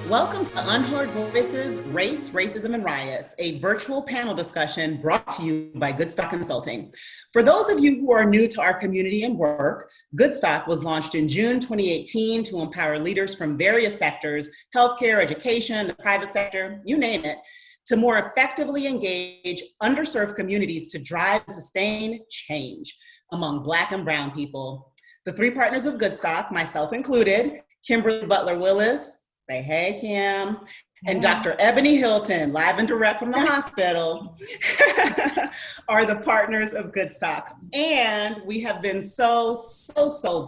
Welcome to Unheard Voices, Race, Racism, and Riots, a virtual panel discussion brought to you by Goodstock Consulting. For those of you who are new to our community and work, Goodstock was launched in June 2018 to empower leaders from various sectors, healthcare, education, the private sector, you name it, to more effectively engage underserved communities to drive and sustain change among Black and Brown people. The three partners of Goodstock, myself included, Kimberly Butler-Willis, say hey, Kim, and Dr. Ebony Hilton, live and direct from the hospital, are the partners of Goodstock. And we have been so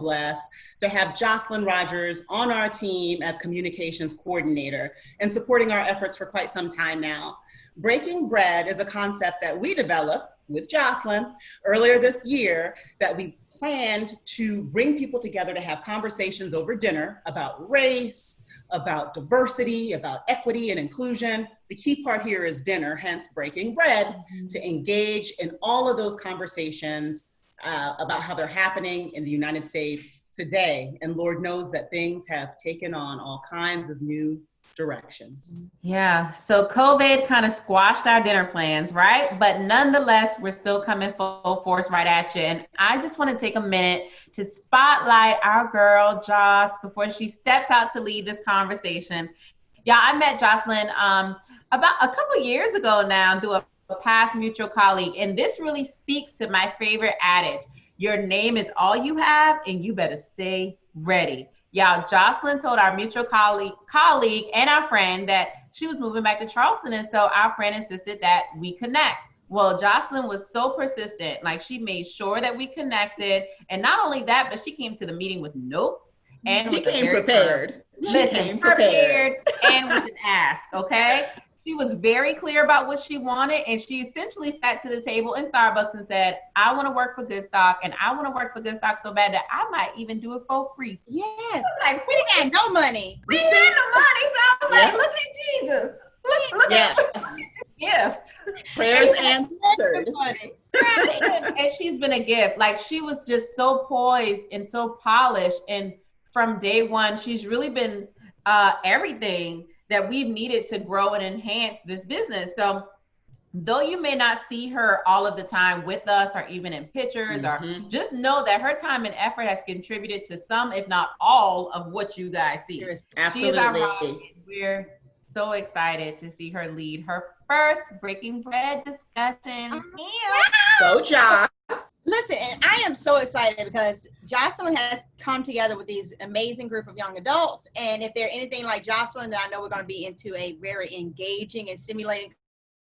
blessed to have Jocelyn Rogers on our team as communications coordinator and supporting our efforts for quite some time now. Breaking bread is a concept that we developed with Jocelyn earlier this year that we planned to bring people together to have conversations over dinner about race, about diversity, about equity and inclusion. The key part here is dinner, hence breaking bread, to engage in all of those conversations about how they're happening in the United States today. And Lord knows that things have taken on all kinds of new directions. Yeah, so COVID kind of squashed our dinner plans, right? But nonetheless, we're still coming full force right at you. And I just want to take a minute to spotlight our girl, Joss, before she steps out to lead this conversation. Yeah, I met Jocelyn about a couple years ago now through a past mutual colleague. And this really speaks to my favorite adage. Your name is all you have, and you better stay ready. Y'all, Jocelyn told our mutual colleague and our friend that she was moving back to Charleston. And so our friend insisted that we connect. Well, Jocelyn was so persistent. Like, she made sure that we connected. And not only that, but she came to the meeting with notes. And she came prepared. Listen, prepared and with an ask, okay? She was very clear about what she wanted, and she essentially sat to the table in Starbucks and said, I want to work for Goodstock, and I want to work for Goodstock so bad that I might even do it for free. Yes. Like, we didn't have no money. We didn't have no money, so I was like, look at Jesus. Look at this gift. Prayers answered. And she's been a gift. Like, she was just so poised and so polished, and from day one, she's really been everything that we've needed to grow and enhance this business. So though you may not see her all of the time with us or even in pictures, or just know that her time and effort has contributed to some, if not all, of what you guys see. Absolutely. She is our rocket. We're so excited to see her lead her first Breaking Bread discussion. Go, Josh. Listen, I am so excited because Jocelyn has come together with these amazing group of young adults. And if they're anything like Jocelyn, I know we're going to be into a very engaging and stimulating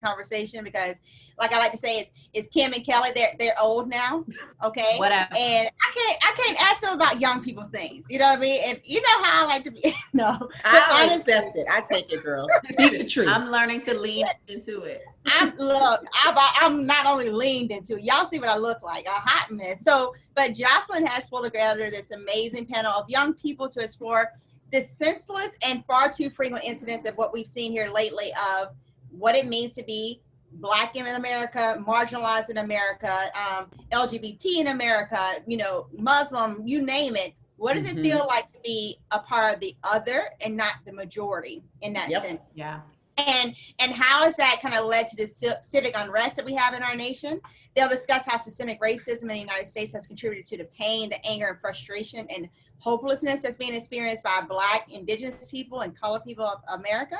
conversation, because like I like to say, it's Kim and Kelly. They're old now. Okay. Whatever. And I can't ask them about young people things. You know what I mean? And you know how I like to be. No. I accept it. I take it, girl. Speak the truth. I'm learning to lean into it. I'm not only leaned into it. Y'all see what I look like, a hot mess. But Jocelyn has pulled together this amazing panel of young people to explore the senseless and far too frequent incidents of what we've seen here lately of what it means to be Black in America, marginalized in America, LGBT in America, Muslim, you name it. What does it feel like to be a part of the other and not the majority in that sense? Yeah. And how has that kind of led to this civic unrest that we have in our nation? They'll discuss how systemic racism in the United States has contributed to the pain, the anger, and frustration and hopelessness that's being experienced by Black, Indigenous people, and colored people of America.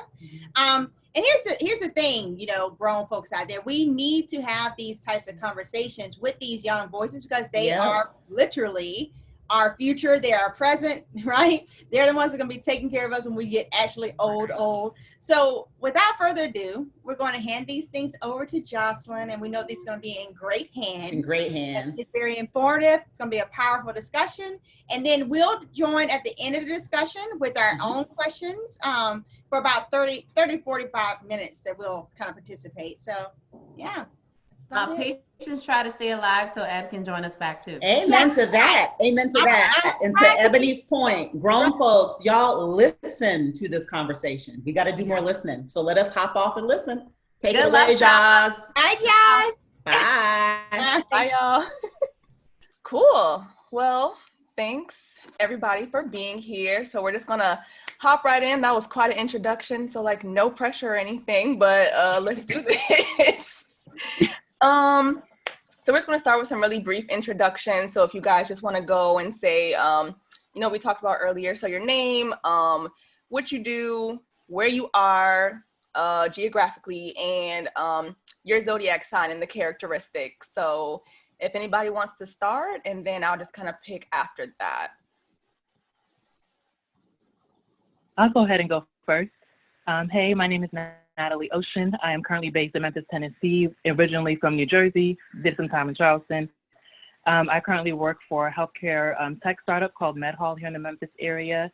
And here's the thing, grown folks out there, we need to have these types of conversations with these young voices, because they are literally our future. They are present, right? They're the ones that are going to be taking care of us when we get actually old. So without further ado, we're going to hand these things over to Jocelyn, and we know this is going to be in great hands. It's very informative. It's going to be a powerful discussion. And then we'll join at the end of the discussion with our own questions for about 45 minutes that we'll kind of participate. So, yeah. Patients try to stay alive so Eb can join us back too. Amen to that. And to Ebony's point, grown folks, y'all listen to this conversation. We got to do more listening. So let us hop off and listen. Take it away, Joss. Bye, Joss. Bye. Bye, y'all. Cool. Well, thanks everybody for being here. So we're just gonna hop right in. That was quite an introduction, so like no pressure or anything, but let's do this. So we're just gonna start with some really brief introductions. So if you guys just wanna go and say, we talked about earlier, so your name, what you do, where you are geographically, and your zodiac sign and the characteristics. So if anybody wants to start, and then I'll just kind of pick after that. I'll go ahead and go first. Hey, my name is Natalie Ocean. I am currently based in Memphis, Tennessee, originally from New Jersey, did some time in Charleston. I currently work for a healthcare tech startup called MedHall here in the Memphis area.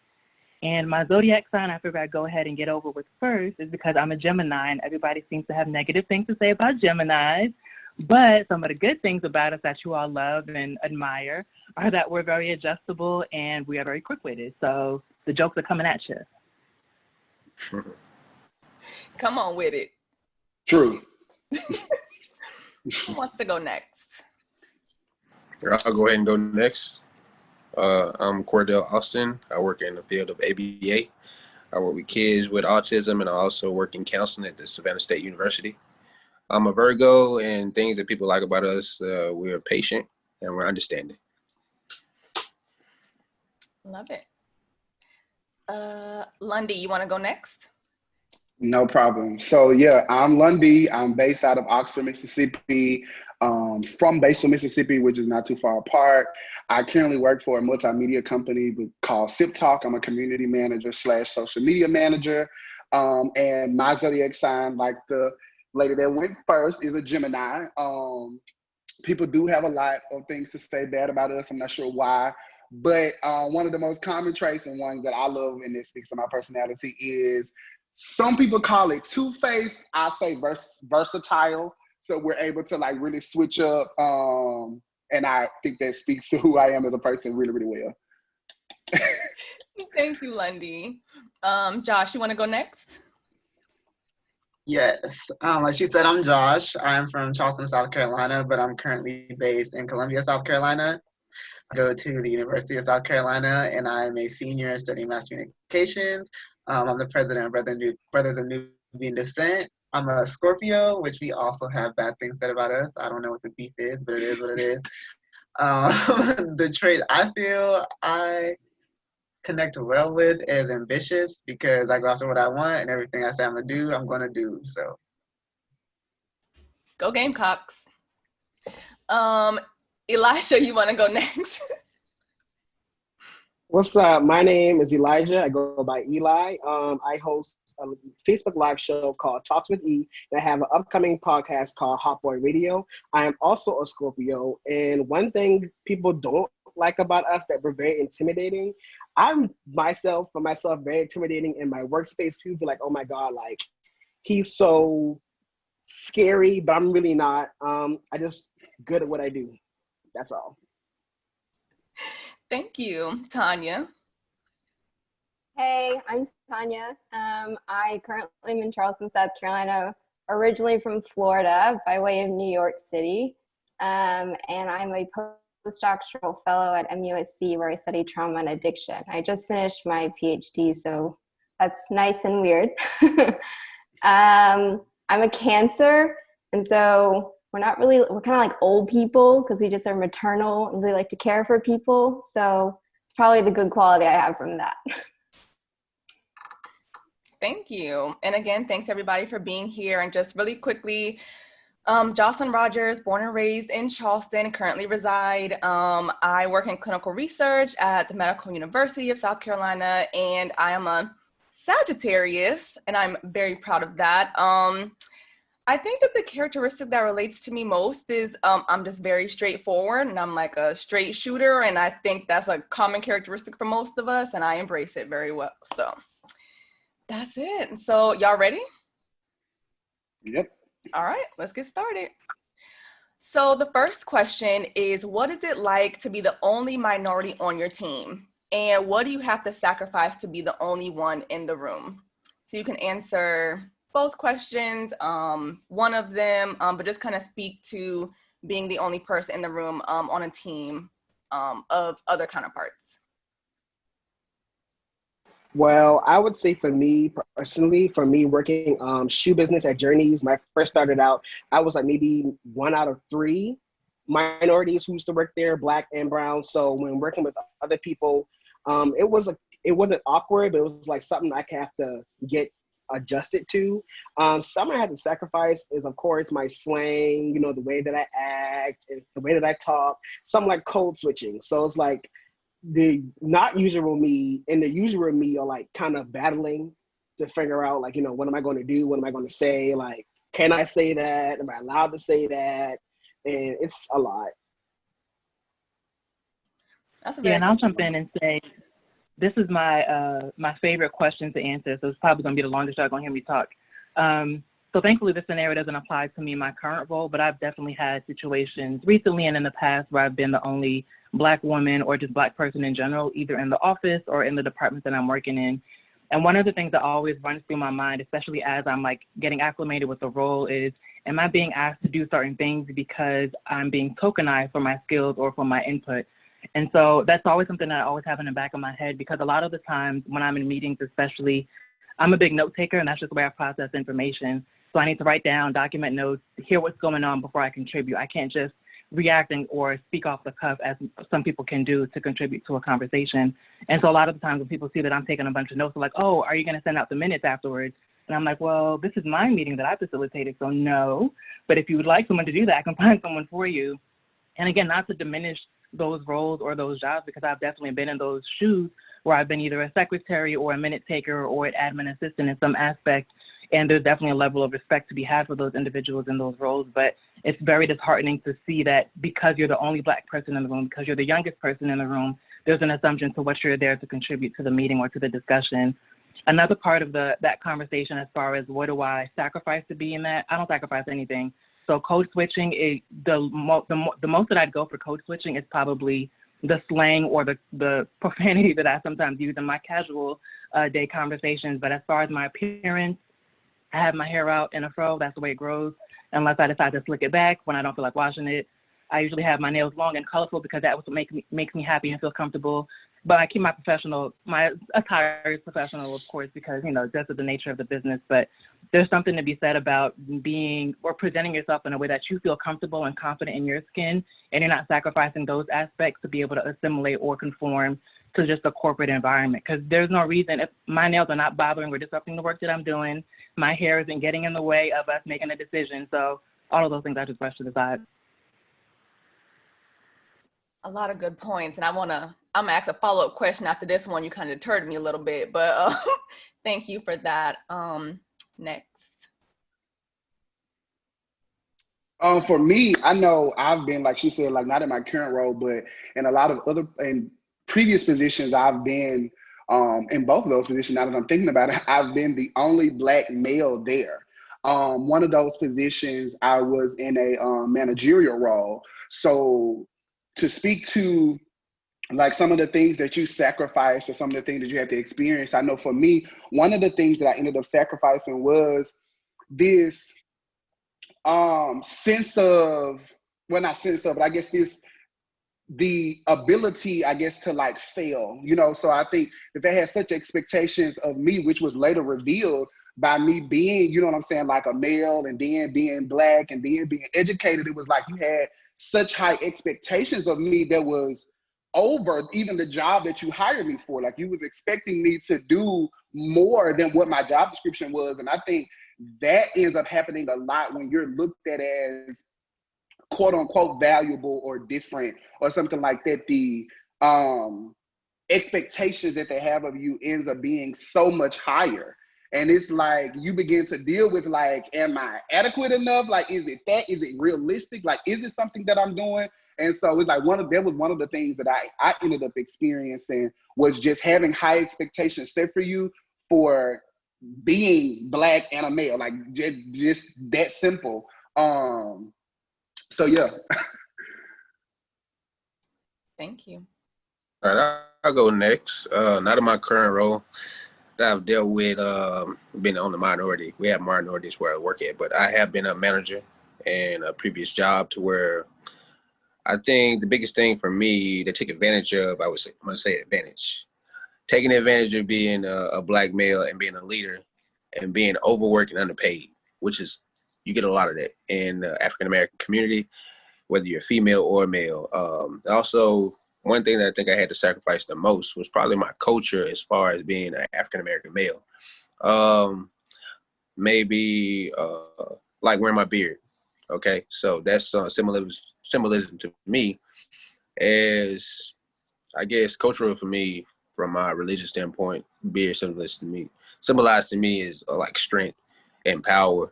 And my zodiac sign, I figured I'd go ahead and get over with first, is because I'm a Gemini, and everybody seems to have negative things to say about Geminis. But some of the good things about us that you all love and admire are that we're very adjustable and we are very quick-witted. So the jokes are coming at you. Come on with it. True. Who wants to go next? I'll go ahead and go next. I'm Cordell Austin. I work in the field of ABA. I work with kids with autism, and I also work in counseling at the Savannah State University. I'm a Virgo, and things that people like about us, we're patient and we're understanding. Love it. Lundy, you want to go next? No problem. So yeah, I'm Lundy. I'm based out of Oxford, Mississippi, from Batesville, Mississippi, which is not too far apart. I currently work for a multimedia company called Sip Talk. I'm a community manager / social media manager. And my zodiac sign, like the lady that went first, is a Gemini. People do have a lot of things to say bad about us. I'm not sure why. But one of the most common traits and ones that I love, and it speaks to my personality, is some people call it two-faced. I say versatile. So we're able to like really switch up. And I think that speaks to who I am as a person really, really well. Thank you, Lundy. Josh, you want to go next? Yes, like she said, I'm Josh. I'm from Charleston, South Carolina, but I'm currently based in Columbia, South Carolina. I go to the University of South Carolina, and I'm a senior studying mass communications. I'm the president of Brothers of Nubian Descent. I'm a Scorpio, which we also have bad things said about us. I don't know what the beef is, but it is what it is. The trait I feel I connect well with is ambitious, because I go after what I want, and everything I say I'm gonna do. So go Gamecocks. Elisha, you want to go next? What's up? My name is Elijah. I go by Eli. I host a Facebook Live show called Talks with E, and I have an upcoming podcast called Hot Boy Radio. I am also a Scorpio, and one thing people don't like about us that we're very intimidating. I'm myself very intimidating in my workspace. People be like, oh my God, like he's so scary, but I'm really not. I just good at what I do. That's all. Thank you. Tanya. Hey, I'm Tanya. I currently am in Charleston, South Carolina, originally from Florida by way of New York City. And I'm a postdoctoral fellow at MUSC, where I study trauma and addiction. I just finished my PhD, so that's nice and weird. I'm a Cancer, and so we're kind of like old people, because we just are maternal and really like to care for people. So it's probably the good quality I have from that. Thank you. And again, thanks everybody for being here. And just really quickly, Jocelyn Rogers, born and raised in Charleston, currently reside. I work in clinical research at the Medical University of South Carolina, and I am a Sagittarius, and I'm very proud of that. I think that the characteristic that relates to me most is I'm just very straightforward, and I'm like a straight shooter, and I think that's a common characteristic for most of us, and I embrace it very well. So that's it. So y'all ready? Yep. All right, let's get started. So the first question is, what is it like to be the only minority on your team? And what do you have to sacrifice to be the only one in the room? So you can answer both questions, one of them, but just kind of speak to being the only person in the room on a team of other counterparts? Well, I would say for me personally, for me working shoe business at Journeys, when I first started out, I was like maybe 1 out of 3 minorities who used to work there, Black and brown. So when working with other people, it wasn't awkward, but it was like something I have to get adjusted to. Something I had to sacrifice is, of course, my slang, the way that I act, and the way that I talk, something like code switching. So it's like the not usual me and the usual me are like kind of battling to figure out like, what am I going to do? What am I going to say? Like, can I say that? Am I allowed to say that? And it's a lot. That's a Yeah, very and I'll jump in and say, this is my favorite question to answer, so it's probably going to be the longest y'all going to hear me talk. So thankfully, this scenario doesn't apply to me in my current role, but I've definitely had situations recently and in the past where I've been the only Black woman or just Black person in general, either in the office or in the department that I'm working in. And one of the things that always runs through my mind, especially as I'm like getting acclimated with the role, is, am I being asked to do certain things because I'm being tokenized for my skills or for my input? And so that's always something that I always have in the back of my head, because a lot of the times when I'm in meetings, especially, I'm a big note taker, and that's just the way I process information. So I need to write down, document notes, hear what's going on before I contribute. I can't just react or speak off the cuff as some people can do to contribute to a conversation. And so a lot of the times when people see that I'm taking a bunch of notes, they're like, oh, are you going to send out the minutes afterwards? And I'm like, well, this is my meeting that I facilitated, so no. But if you would like someone to do that, I can find someone for you. And again, not to diminish those roles or those jobs, because I've definitely been in those shoes where I've been either a secretary or a minute taker or an admin assistant in some aspect. And there's definitely a level of respect to be had for those individuals in those roles. But it's very disheartening to see that because you're the only Black person in the room, because you're the youngest person in the room, there's an assumption to what you're there to contribute to the meeting or to the discussion. Another part of that conversation, as far as what do I sacrifice to be in that, I don't sacrifice anything. So code switching, the most that I'd go for code switching is probably the slang or the profanity that I sometimes use in my casual day conversations. But as far as my appearance, I have my hair out in a fro. That's the way it grows, unless I decide to slick it back when I don't feel like washing it. I usually have my nails long and colorful because that makes me happy and feel comfortable. But I keep my attire is professional, of course, because, that's the nature of the business. But there's something to be said about being or presenting yourself in a way that you feel comfortable and confident in your skin, and you're not sacrificing those aspects to be able to assimilate or conform to just a corporate environment. Because there's no reason, if my nails are not bothering or disrupting the work that I'm doing, my hair isn't getting in the way of us making a decision. So all of those things I just brush to the side. A lot of good points, and I'm gonna ask a follow-up question after this one. You kind of deterred me a little bit, but thank you for that. Next. For me, I know I've been, like she said, like not in my current role, but in a lot of other in previous positions, I've been in both of those positions. Now that I'm thinking about it, I've been the only Black male there. One of those positions, I was in a managerial role. So to speak to like some of the things that you sacrificed or some of the things that you had to experience, I know for me, one of the things that I ended up sacrificing was this sense of, well, not sense of, but I guess the ability, I guess, to like fail, so I think that they had such expectations of me, which was later revealed by me being, what I'm saying, like a male, and then being Black, and then being educated. It was like you had such high expectations of me that was over even the job that you hired me for. Like you was expecting me to do more than what my job description was. And I think that ends up happening a lot when you're looked at as quote unquote valuable or different or something like that. The expectations that they have of you ends up being so much higher. And it's like you begin to deal with like, am I adequate enough? Like, is it realistic? Like, is it something that I'm doing? And so it's like that was one of the things that I ended up experiencing, was just having high expectations set for you for being Black and a male, like just that simple. So yeah. Thank you. All right, I'll go next. Not in my current role that I've dealt with, being on the minority. We have minorities where I work at, but I have been a manager in a previous job to where I think the biggest thing for me to take advantage of, I'm gonna say advantage. Taking advantage of being a black male and being a leader and being overworked and underpaid, which is, you get a lot of that in the African American community, whether you're female or male. Also, one thing that I think I had to sacrifice the most was probably my culture as far as being an African American male. Maybe like wearing my beard. Okay, so that's symbolism to me, as I guess cultural for me from my religious standpoint. Beard symbolized to me is like strength and power,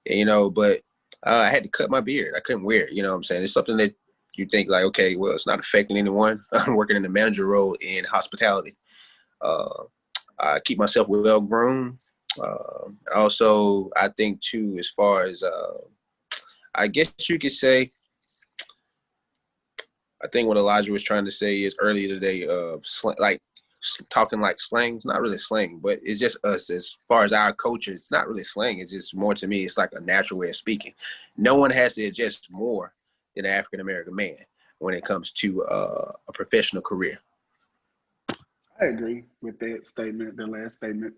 but I had to cut my beard. I couldn't wear it. You know what I'm saying? It's something that you think like, okay, well, it's not affecting anyone. I'm working in the manager role in hospitality. I keep myself well groomed. Also, I think too, as far as I guess you could say, I think what Elijah was trying to say is earlier today, talking like slang. It's not really slang, but it's just us. As far as our culture, it's not really slang. It's just more, to me, it's like a natural way of speaking. No one has to adjust more than an African American man when it comes to a professional career. I agree with that statement, the last statement.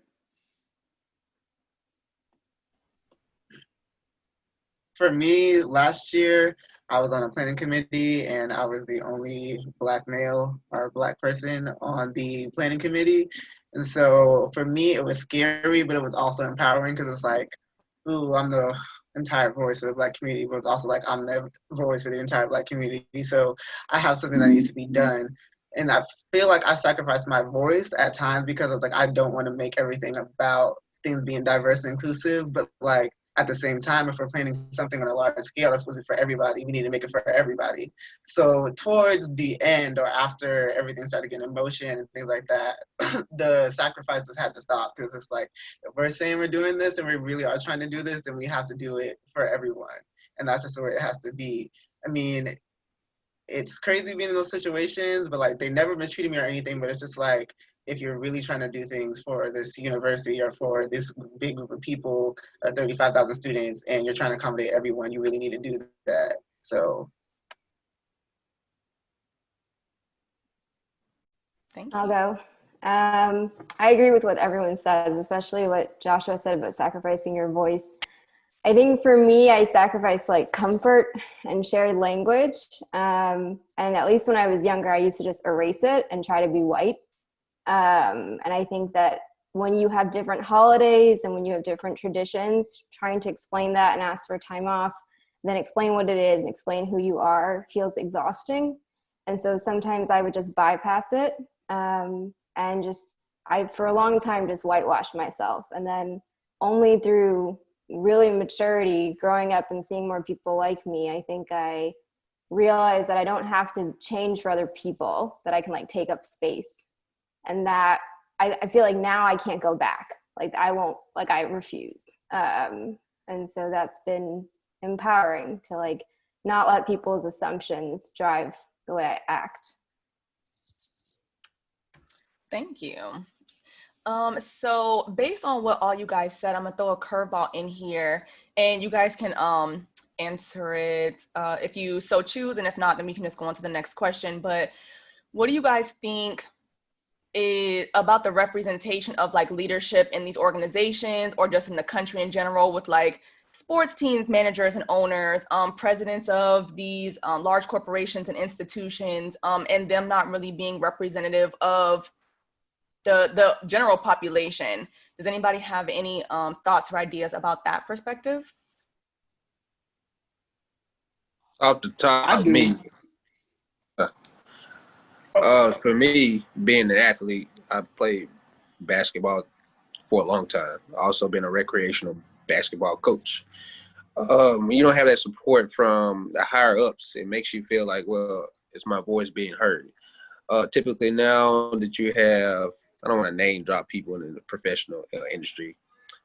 For me, last year, I was on a planning committee and I was the only black male or black person on the planning committee. And so for me, it was scary, but it was also empowering because it's like, ooh, I'm the entire voice for the black community, but it's also like I'm the voice for the entire black community. So I have something that needs to be done. And I feel like I sacrificed my voice at times because it's like I don't want to make everything about things being diverse and inclusive, but like at the same time, if we're planning something on a large scale, that's supposed to be for everybody. We need to make it for everybody. So towards the end or after everything started getting in motion and things like that, the sacrifices had to stop because it's like, if we're saying we're doing this and we really are trying to do this, then we have to do it for everyone. And that's just the way it has to be. I mean, it's crazy being in those situations, but like they never mistreated me or anything, but it's just like, if you're really trying to do things for this university or for this big group of people, 35,000 students, and you're trying to accommodate everyone, you really need to do that. So. Thank you. I'll go. I agree with what everyone says, especially what Joshua said about sacrificing your voice. I think for me, I sacrificed like comfort and shared language. And at least when I was younger, I used to just erase it and try to be white. And I think that when you have different holidays and when you have different traditions, trying to explain that and ask for time off, then explain what it is and explain who you are feels exhausting. And so sometimes I would just bypass it and for a long time, just whitewashed myself. And then only through really maturity, growing up and seeing more people like me, I think I realized that I don't have to change for other people, that I can like take up space. And that I feel like now I can't go back. Like I refuse. And so that's been empowering to like not let people's assumptions drive the way I act. Thank you. So based on what all you guys said, I'm gonna throw a curveball in here and you guys can answer it if you so choose, and if not, then we can just go on to the next question. But what do you guys think is about the representation of like leadership in these organizations or just in the country in general, with like sports teams, managers and owners, presidents of these large corporations and institutions, and them not really being representative of the general population? Does anybody have any thoughts or ideas about that perspective? Off the top, I do. me. For me, being an athlete, I played basketball for a long time. I also been a recreational basketball coach. When you don't have that support from the higher ups, it makes you feel like, well, is my voice being heard? Typically now that you have, I don't want to name drop people in the professional industry,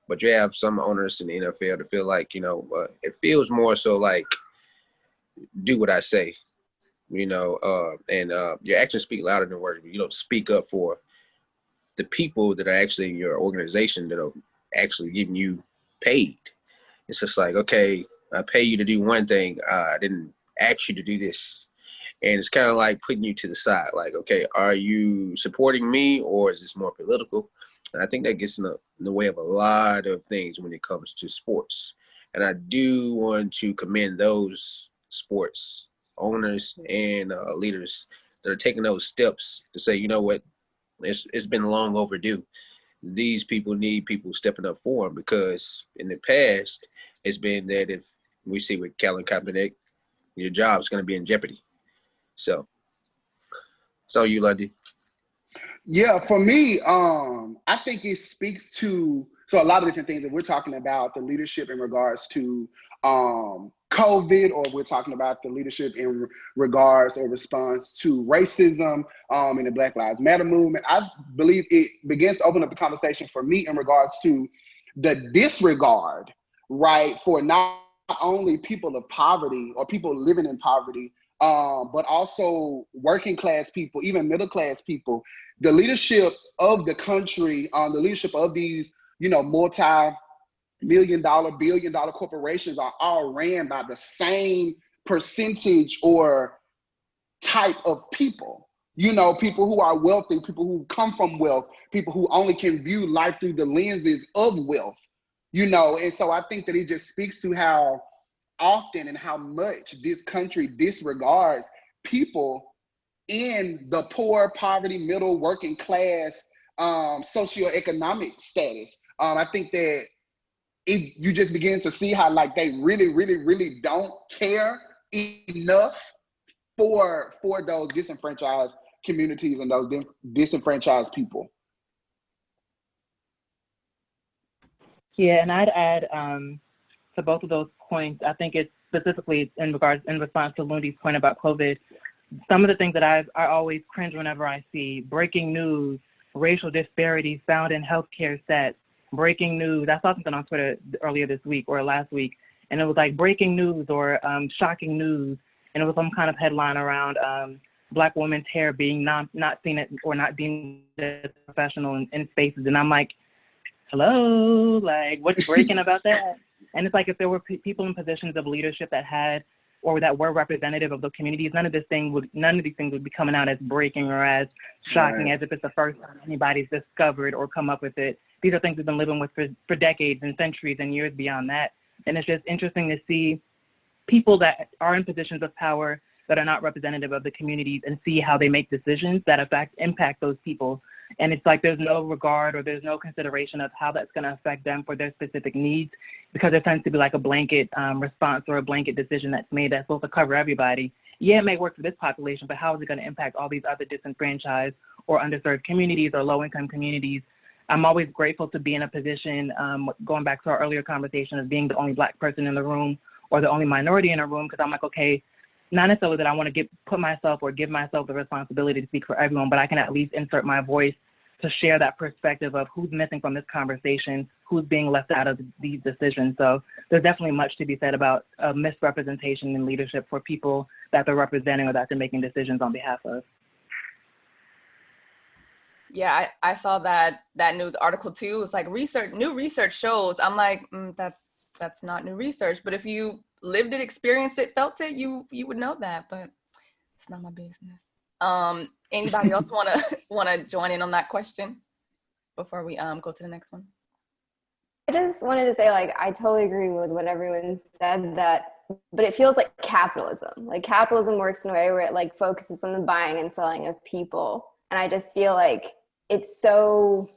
but you have some owners in the NFL to feel like, it feels more so like, do what I say. And your actions speak louder than words, but you don't speak up for the people that are actually in your organization that are actually giving you paid. It's just like, okay, I pay you to do one thing. I didn't ask you to do this. And it's kind of like putting you to the side, like, okay, are you supporting me or is this more political? And I think that gets in the way of a lot of things when it comes to sports. And I do want to commend those sports owners and leaders that are taking those steps to say, you know what, it's been long overdue. These people need people stepping up for them, because in the past, it's been that if we see with Colin Kaepernick, your job's going to be in jeopardy. So you, Lundy. Yeah, for me, I think it speaks to a lot of different things. If we're talking about the leadership in regards to COVID, or we're talking about the leadership in regards or response to racism in the Black Lives Matter movement, I believe it begins to open up the conversation for me in regards to the disregard, right, for not only people of poverty or people living in poverty, but also working class people, even middle class people. The leadership of the country, the leadership of these, multi-million-dollar, billion-dollar corporations are all ran by the same percentage or type of people. People who are wealthy, people who come from wealth, people who only can view life through the lenses of wealth. And so I think that it just speaks to how often and how much this country disregards people in the poor, poverty, middle, working class, socioeconomic status. I think that you just begin to see how they really, really, really don't care enough for those disenfranchised communities and those disenfranchised people. Yeah, and I'd add to both of those points. I think it's specifically in response to Lundy's point about COVID. Some of the things that I always cringe whenever I see: breaking news, racial disparities found in healthcare sets, breaking news. I saw something on Twitter earlier this week or last week, and it was like breaking news or shocking news, and it was some kind of headline around Black women's hair being not seen or not deemed as professional in spaces, and I'm like, hello, like what's breaking about that? And it's like if there were people in positions of leadership that had or that were representative of the communities, none of these things would be coming out as breaking or as shocking, Right. as if it's the first time anybody's discovered or come up with it. These are things we've been living with for decades and centuries and years beyond that. And it's just interesting to see people that are in positions of power that are not representative of the communities and see how they make decisions that impact those people. And it's like there's no regard or there's no consideration of how that's going to affect them for their specific needs, because there tends to be like a blanket response or a blanket decision that's made that's supposed to cover everybody. Yeah, it may work for this population, but how is it going to impact all these other disenfranchised or underserved communities or low-income communities? I'm always grateful to be in a position, going back to our earlier conversation, of being the only Black person in the room or the only minority in a room, because I'm like, okay, not necessarily that I want to put myself or give myself the responsibility to speak for everyone, but I can at least insert my voice to share that perspective of who's missing from this conversation, who's being left out of these decisions. So there's definitely much to be said about misrepresentation in leadership for people that they're representing or that they're making decisions on behalf of. Yeah, I saw that news article too. It's like new research shows. I'm like, that's not new research. But if you lived it, experienced it, felt it, you would know that. But it's not my business. Anybody else wanna join in on that question before we go to the next one? I just wanted to say, I totally agree with what everyone said, but it feels like capitalism. Like capitalism works in a way where it focuses on the buying and selling of people. And I just feel like it's so,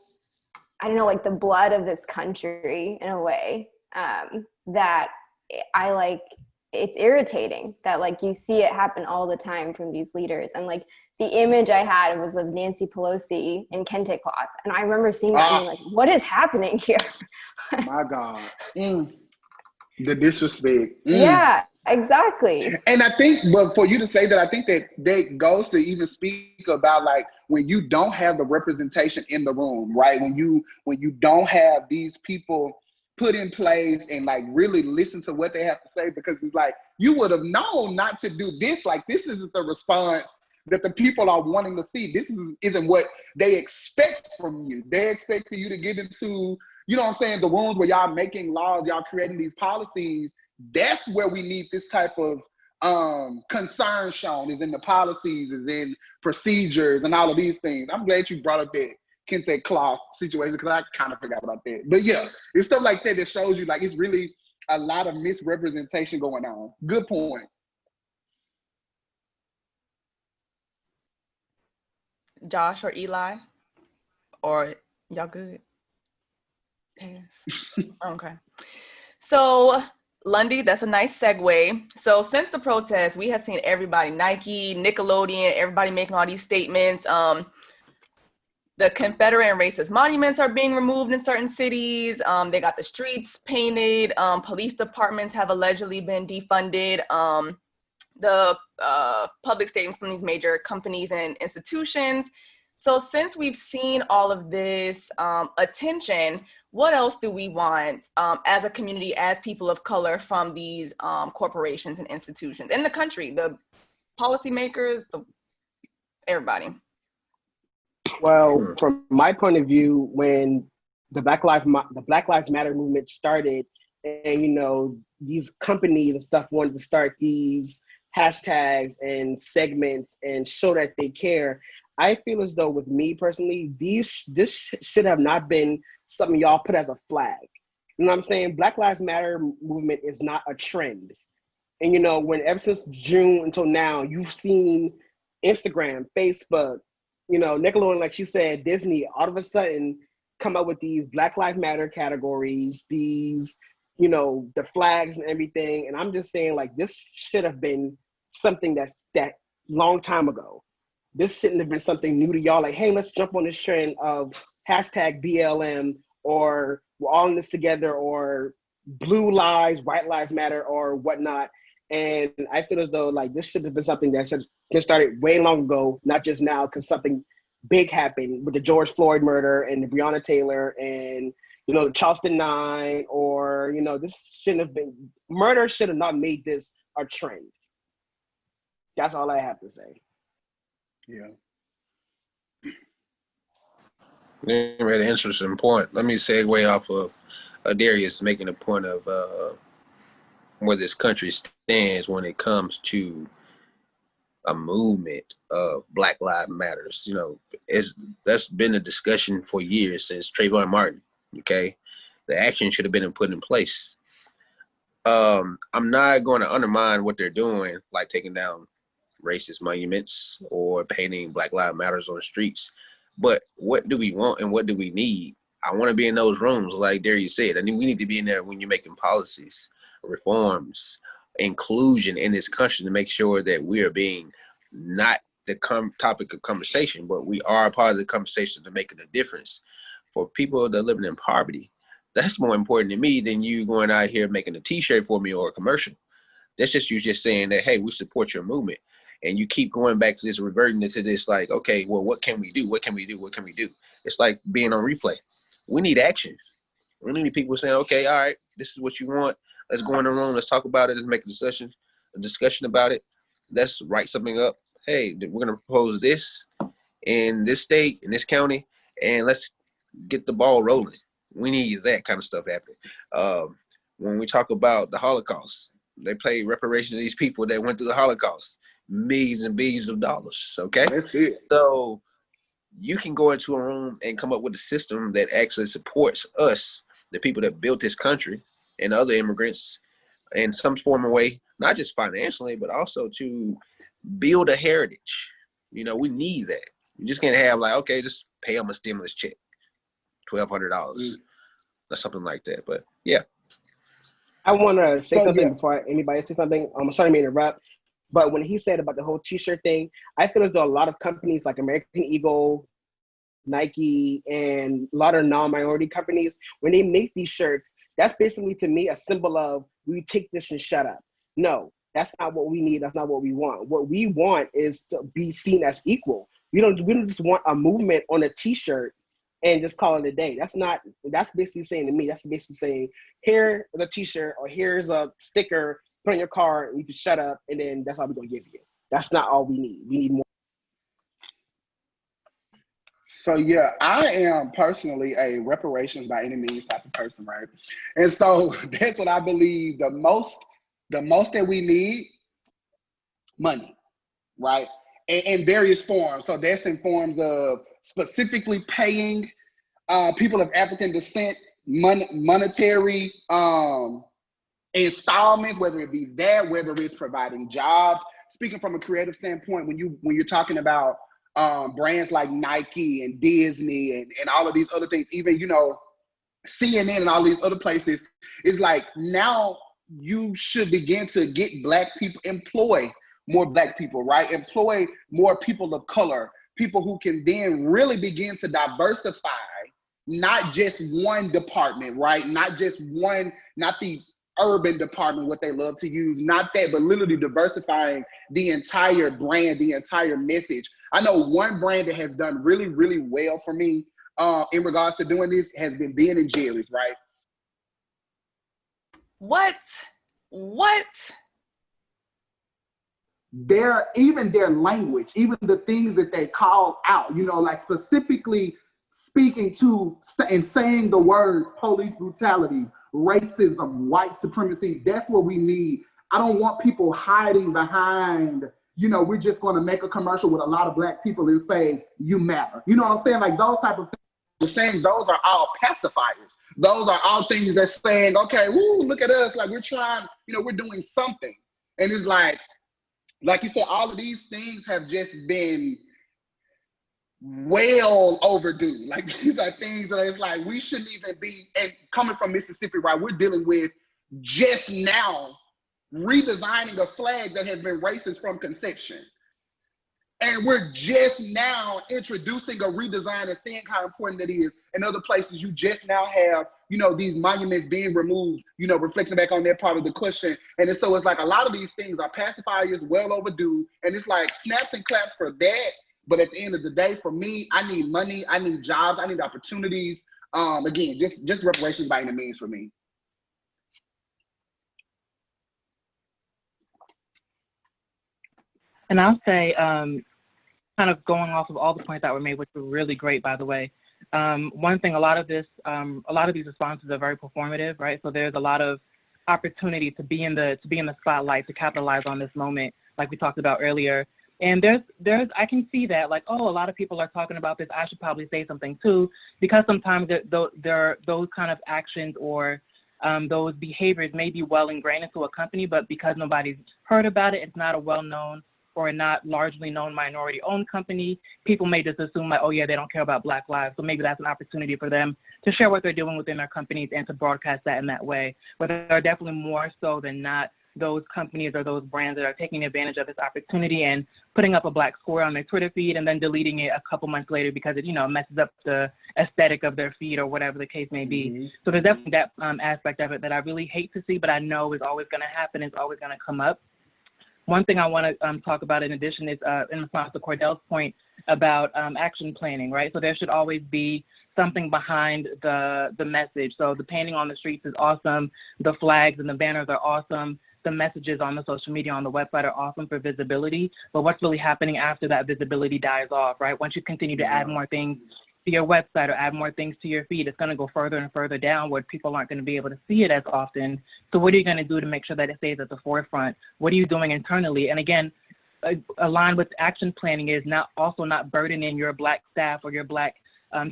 I don't know, the blood of this country in a way, that it's irritating that you see it happen all the time from these leaders. And the image I had was of Nancy Pelosi in kente cloth. And I remember seeing that and being what is happening here? My God. The disrespect. Yeah, exactly. And I think, but for you to say that, I think that goes to even speak about when you don't have the representation in the room, right? When you don't have these people put in place and really listen to what they have to say, because it's you would have known not to do this. This isn't the response that the people are wanting to see. This isn't what they expect from you. They expect for you to get into, the rooms where y'all making laws, y'all creating these policies. That's where we need this type of concern shown, is in the policies, is in procedures, and all of these things. I'm glad you brought up that Kente cloth situation because I kind of forgot about that. But yeah, it's stuff like that that shows you like it's really a lot of misrepresentation going on. Good point. Josh or Eli? Or y'all good? Yes. Okay. So Lundy, that's a nice segue. So since the protest, we have seen everybody, Nike, Nickelodeon, everybody making all these statements. The Confederate and racist monuments are being removed in certain cities. They got the streets painted. Police departments have allegedly been defunded. The public statements from these major companies and institutions. So since we've seen all of this attention, what else do we want as a community, as people of color from these corporations and institutions in the country, the policymakers, everybody? Well, from my point of view, when the Black Lives Matter movement started, and you know these companies and stuff wanted to start these hashtags and segments and show that they care, I feel as though with me personally, this should have not been something y'all put as a flag. You know what I'm saying? Black Lives Matter movement is not a trend. And you know, when ever since June until now, you've seen Instagram, Facebook, you know, Nickelodeon, like she said, Disney, all of a sudden come up with these Black Lives Matter categories, these, you know, the flags and everything. And I'm just saying, like, this should have been something that long time ago. This shouldn't have been something new to y'all. Like, hey, let's jump on this trend of hashtag BLM, or we're all in this together, or blue lives, white lives matter, or whatnot. And I feel as though like this should have been something that should have started way long ago, not just now, because something big happened with the George Floyd murder and the Breonna Taylor and, you know, the Charleston 9, or, you know, this shouldn't have been, murder should have not made this a trend. That's all I have to say. Yeah. You made an interesting point. Let me segue off of Darius making a point of where this country stands when it comes to a movement of Black Lives Matters. You know, that's been a discussion for years since Trayvon Martin. Okay, the action should have been put in place. I'm not going to undermine what they're doing, like taking down racist monuments or painting Black Lives Matters on the streets. But what do we want and what do we need? I want to be in those rooms, like Darius said. I mean, we need to be in there when you're making policies, reforms, inclusion in this country to make sure that we are being not the topic of conversation, but we are a part of the conversation to making a difference for people that are living in poverty. That's more important to me than you going out here making a t-shirt for me or a commercial. That's just you just saying that, hey, we support your movement. And you keep going back to this, reverting into this, like, okay, well, what can we do? What can we do? What can we do? It's like being on replay. We need action. We need people saying, okay, all right, this is what you want. Let's go in the room. Let's talk about it. Let's make a discussion about it. Let's write something up. Hey, we're going to propose this in this state, in this county, and let's get the ball rolling. We need that kind of stuff happening. When we talk about the Holocaust, they pay reparation to these people that went through the Holocaust. Millions and billions of dollars. Okay, that's it. So you can go into a room and come up with a system that actually supports us, the people that built this country, and other immigrants in some form of way, not just financially, but also to build a heritage. You know, we need that. You just can't have like, okay, just pay them a stimulus check, $1,200 or something like that. But yeah, I want to say something before anybody says something. I'm sorry to interrupt. But when he said about the whole t-shirt thing, I feel as though a lot of companies like American Eagle, Nike, and a lot of non-minority companies, when they make these shirts, that's basically to me a symbol of we take this and shut up. No, that's not what we need. That's not what we want. What we want is to be seen as equal. We don't just want a movement on a t-shirt and just call it a day. That's basically saying to me, that's basically saying, here's a t-shirt or here's a sticker, put on your car, and you can shut up, and then that's all we're gonna give you. That's not all we need. We need more. So yeah, I am personally a reparations by any means type of person, right? And so that's what I believe the most that we need money, right? In various forms. So that's in forms of specifically paying people of African descent monetary installments, whether it be that, whether it's providing jobs. Speaking from a creative standpoint, when you're talking about brands like Nike and Disney and all of these other things, even CNN and all these other places, it's like now you should begin to get Black people, employ more Black people, right? Employ more people of color, people who can then really begin to diversify, not just one department, right? Not the urban department, what they love to use, not that, but literally diversifying the entire brand, the entire message. I know one brand that has done really, really well for me in regards to doing this has been Ben and Jerry's, right? What? Even their language, even the things that they call out, like specifically speaking to and saying the words police brutality, racism, white supremacy, that's what we need. I don't want people hiding behind, we're just going to make a commercial with a lot of Black people and say, you matter. You know what I'm saying? Like those type of things. We're saying those are all pacifiers. Those are all things that's saying, okay, woo, look at us. Like we're trying, we're doing something. And it's like you said, all of these things have just been well overdue. Like these are things that it's like we shouldn't even be, and coming from Mississippi, right, we're dealing with just now redesigning a flag that has been racist from conception. And we're just now introducing a redesign and seeing how important that is. In other places, you just now have, these monuments being removed, reflecting back on their part of the question. And so it's like a lot of these things are pacifiers, well overdue. And it's like snaps and claps for that. But at the end of the day, for me, I need money, I need jobs, I need opportunities. Again, just reparations by any means for me. And I'll say, kind of going off of all the points that were made, which were really great, by the way. One thing, a lot of these responses are very performative, right? So there's a lot of opportunity to be in the spotlight, to capitalize on this moment, like we talked about earlier. And I can see that, like, oh, a lot of people are talking about this. I should probably say something too, because sometimes there those kind of actions or those behaviors may be well ingrained into a company, but because nobody's heard about it, it's not a well-known or a not largely known minority-owned company, people may just assume like, oh yeah, they don't care about Black lives. So maybe that's an opportunity for them to share what they're doing within their companies and to broadcast that in that way. But there are definitely more so than not those companies or those brands that are taking advantage of this opportunity and putting up a Black square on their Twitter feed and then deleting it a couple months later because it, messes up the aesthetic of their feed or whatever the case may be. Mm-hmm. So there's definitely that aspect of it that I really hate to see, but I know is always going to happen, is always going to come up. One thing I want to talk about in addition is in response to Cordell's point about action planning, right? So there should always be something behind the message. So the painting on the streets is awesome. The flags and the banners are awesome. The messages on the social media, on the website are awesome for visibility. But what's really happening after that visibility dies off, right? Once you continue to add more things to your website or add more things to your feed, it's going to go further and further down where people aren't going to be able to see it as often. So what are you going to do to make sure that it stays at the forefront? What are you doing internally? And again, aligned with action planning is not burdening your Black staff or your Black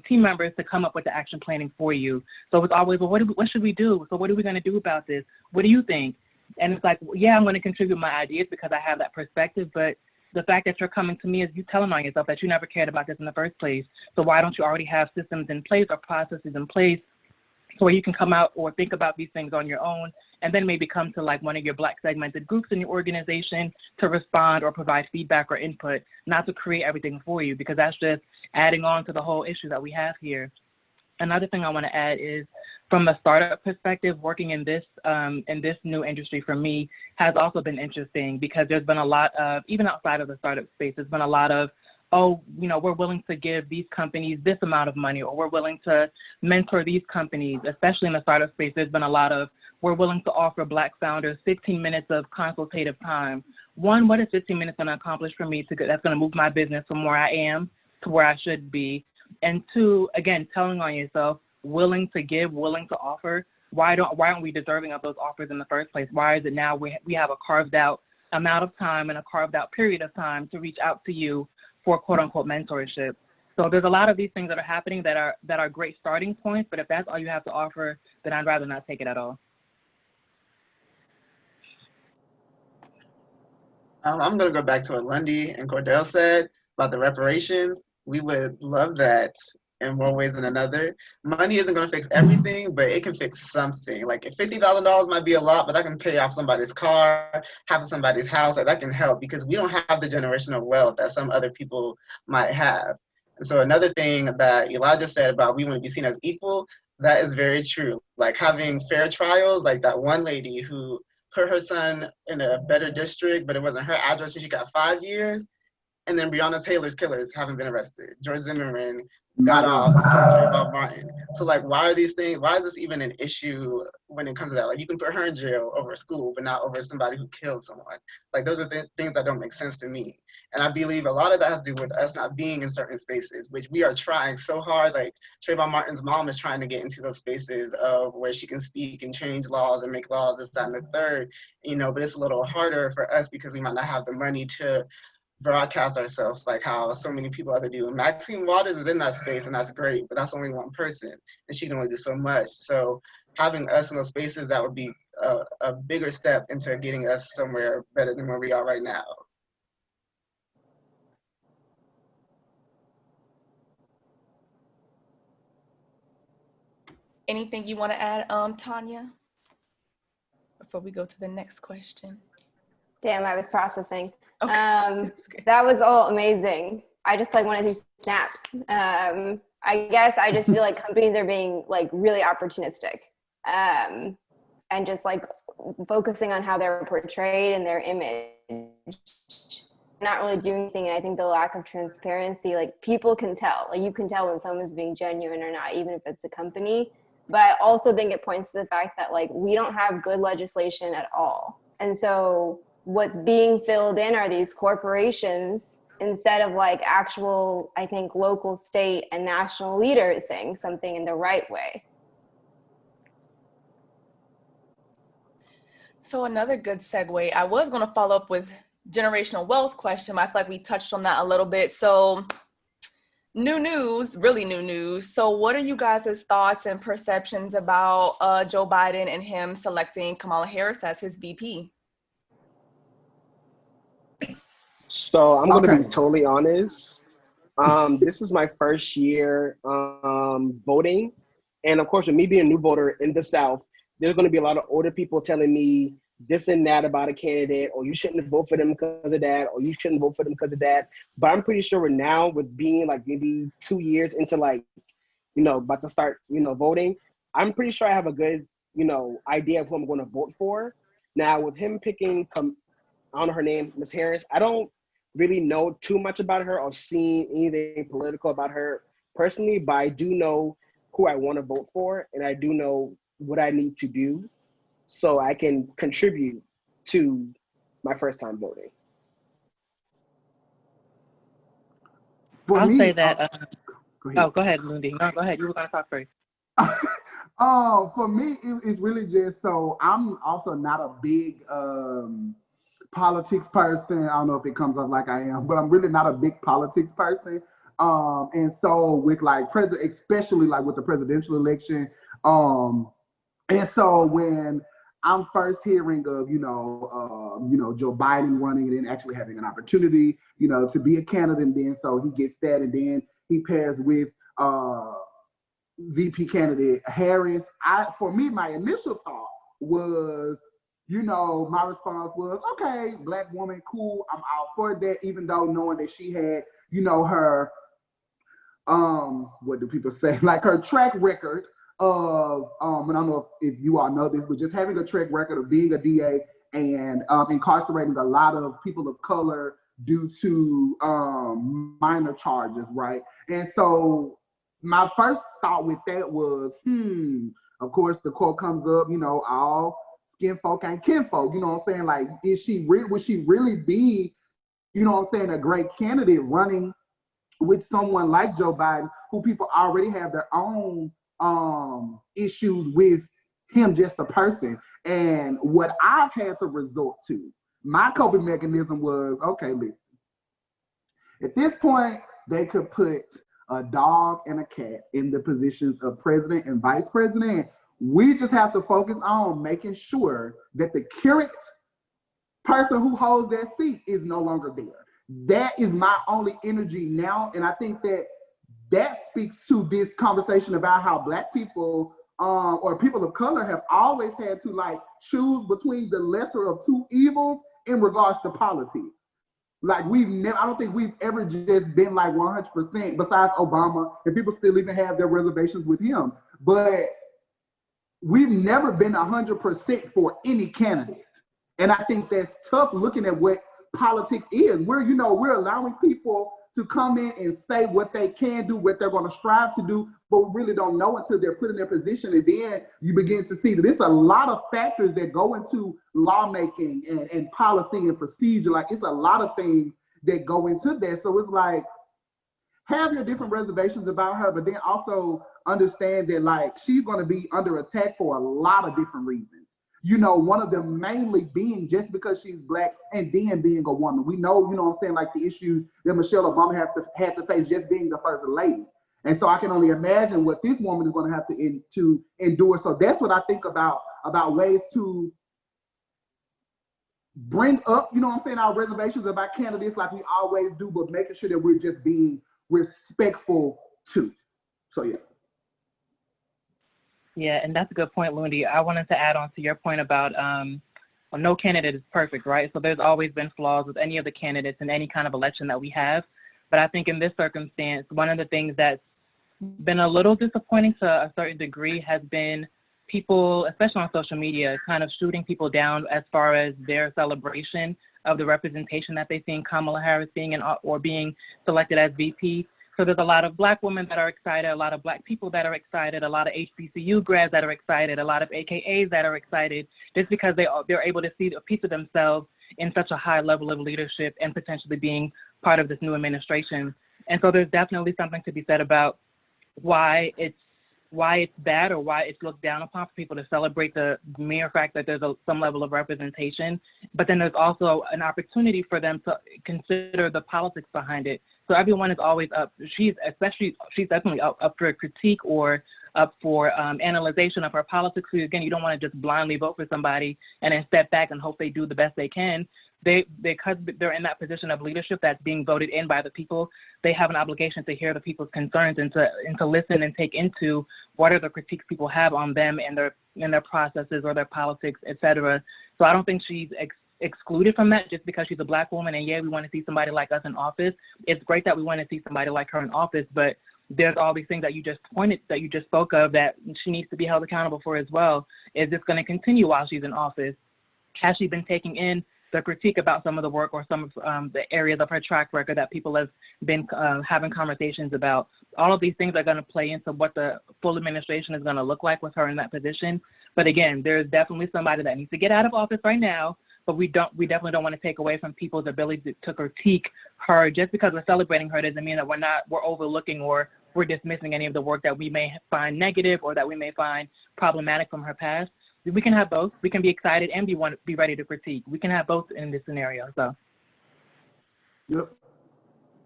team members to come up with the action planning for you. So it's always, well, what should we do? So what are we going to do about this? What do you think? And it's like, yeah, I'm going to contribute my ideas because I have that perspective, but the fact that you're coming to me is you telling on yourself that you never cared about this in the first place. So why don't you already have systems in place or processes in place so where you can come out or think about these things on your own and then maybe come to like one of your Black segmented groups in your organization to respond or provide feedback or input, not to create everything for you, because that's just adding on to the whole issue that we have here. Another thing I want to add is from a startup perspective, working in this new industry for me has also been interesting because there's been a lot of, even outside of the startup space, there's been a lot of, we're willing to give these companies this amount of money, or we're willing to mentor these companies, especially in the startup space. There's been a lot of, we're willing to offer Black founders 15 minutes of consultative time. One, what is 15 minutes going to accomplish for me that's going to move my business from where I am to where I should be? And two, again, telling on yourself, willing to give, willing to offer. Why aren't we deserving of those offers in the first place? Why is it now we have a carved out amount of time and a carved out period of time to reach out to you for quote unquote mentorship. So there's a lot of these things that are happening that are great starting points, but if that's all you have to offer, then I'd rather not take it at all. I'm going to go back to what Lundy and Cordell said about the reparations. We would love that in more ways than another. Money isn't going to fix everything, but it can fix something. Like $50,000 might be a lot, but that can pay off somebody's car, half of somebody's house. Like that can help because we don't have the generational wealth that some other people might have. And so another thing that Elijah said about we want to be seen as equal, that is very true. Like having fair trials, like that one lady who put her son in a better district, but it wasn't her address, and she got 5 years. And then Breonna Taylor's killers haven't been arrested. George Zimmerman got off and killed Trayvon Martin. So like, why are these things, why is this even an issue when it comes to that? Like you can put her in jail over school, but not over somebody who killed someone. Like those are things that don't make sense to me. And I believe a lot of that has to do with us not being in certain spaces, which we are trying so hard. Like Trayvon Martin's mom is trying to get into those spaces of where she can speak and change laws and make laws, this, that, and the third, you know, but it's a little harder for us because we might not have the money to broadcast ourselves like how so many people other do. And Maxine Waters is in that space and that's great, but that's only one person and she can only do so much. So having us in those spaces, that would be a bigger step into getting us somewhere better than where we are right now. Anything you want to add, Tanya, before we go to the next question? Damn, I was processing. Okay. Okay. That was all amazing. I just like want to do snaps. I guess I just feel like companies are being like really opportunistic, and just like focusing on how they're portrayed and their image, not really doing anything. And I think the lack of transparency, like people can tell, like you can tell when someone's being genuine or not, even if it's a company. But I also think it points to the fact that like we don't have good legislation at all. And so what's being filled in are these corporations instead of like actual, I think, local, state, and national leaders saying something in the right way. So another good segue, I was going to follow up with generational wealth question. I feel like we touched on that a little bit. So new news, really new news. So what are you guys' thoughts and perceptions about Joe Biden and him selecting Kamala Harris as his VP? So I'm going to be totally honest. This is my first year voting. And of course, with me being a new voter in the South, there's going to be a lot of older people telling me this and that about a candidate, or you shouldn't vote for them because of that, or you shouldn't vote for them because of that. But I'm pretty sure now with being like maybe 2 years into like, you know, about to start, you know, voting, I'm pretty sure I have a good, you know, idea of who I'm going to vote for. Now with him picking, I don't know her name, Ms. Harris, I don't really know too much about her or seen anything political about her personally, but I do know who I want to vote for, and I do know what I need to do so I can contribute to my first time voting. For I'll me, say that. go ahead. Oh, go ahead, Lundy. No, go ahead. You were going to talk first. For me, it's really just so I'm also not a big politics person. I don't know if it comes off like I am, but I'm really not a big politics person. And so with like especially like with the presidential election, and so when I'm first hearing of, Joe Biden running and then actually having an opportunity, to be a candidate, and then so he gets that, and then he pairs with VP candidate Harris. For me, my initial thought was, my response was, okay, Black woman, cool, I'm out for that, even though knowing that she had, her, what do people say, like her track record of, and I don't know if you all know this, but just having a track record of being a DA and incarcerating a lot of people of color due to minor charges, right? And so my first thought with that was, of course the quote comes up, all skin folk ain't kin folk, you know what I'm saying? Like, would she really be, a great candidate running with someone like Joe Biden, who people already have their own issues with him, just a person? And what I've had to resort to My coping mechanism was, okay, listen. At this point, they could put a dog and a cat in the positions of president and vice president. We just have to focus on making sure that the current person who holds that seat is no longer there. That is my only energy now. And I think that speaks to this conversation about how Black people or people of color have always had to like choose between the lesser of two evils in regards to politics. Like I don't think we've ever just been like 100% besides Obama, and people still even have their reservations with him. But we've never been 100% for any candidate. And I think that's tough looking at what politics is. We're allowing people to come in and say what they can do, what they're going to strive to do, but we really don't know until they're put in their position. And then you begin to see that there's a lot of factors that go into lawmaking and policy and procedure. Like, it's a lot of things that go into that. So it's like, have your different reservations about her, but then also understand that like she's going to be under attack for a lot of different reasons. One of them mainly being just because she's Black and then being a woman. We know, what I'm saying, like the issues that Michelle Obama had to face just being the first lady. And so I can only imagine what this woman is going to have to endure. So that's what I think about ways to bring up, our reservations about candidates like we always do, but making sure that we're just being respectful too. So yeah. Yeah, and that's a good point, Lundy. I wanted to add on to your point about no candidate is perfect, right? So there's always been flaws with any of the candidates in any kind of election that we have. But I think in this circumstance, one of the things that's been a little disappointing to a certain degree has been people, especially on social media, kind of shooting people down as far as their celebration of the representation that they see in Kamala Harris being or being selected as VP. So there's a lot of Black women that are excited, a lot of Black people that are excited, a lot of HBCU grads that are excited, a lot of AKAs that are excited, just because they're able to see a piece of themselves in such a high level of leadership and potentially being part of this new administration. And so there's definitely something to be said about why it's bad or why it's looked down upon for people to celebrate the mere fact that there's some level of representation. But then there's also an opportunity for them to consider the politics behind it. So everyone is always up. She's definitely up for a critique or up for analyzation of her politics. So again, you don't want to just blindly vote for somebody and then step back and hope they do the best they can. Because they're in that position of leadership that's being voted in by the people, they have an obligation to hear the people's concerns and to listen and take into what are the critiques people have on them and their processes or their politics, et cetera. So I don't think she's excluded from that just because she's a Black woman and yeah, we want to see somebody like us in office. It's great that we want to see somebody like her in office, but there's all these things that you just spoke of that she needs to be held accountable for as well. Is this going to continue while she's in office? Has she been taking in the critique about some of the work or some of the areas of her track record that people have been having conversations about? All of these things are going to play into what the full administration is going to look like with her in that position. But again, there's definitely somebody that needs to get out of office right now, but we definitely don't want to take away from people's ability to critique her. Just because we're celebrating her doesn't mean that we're overlooking or we're dismissing any of the work that we may find negative or that we may find problematic from her past. We can have both. We can be excited and be ready to critique. We can have both in this scenario. So, yep.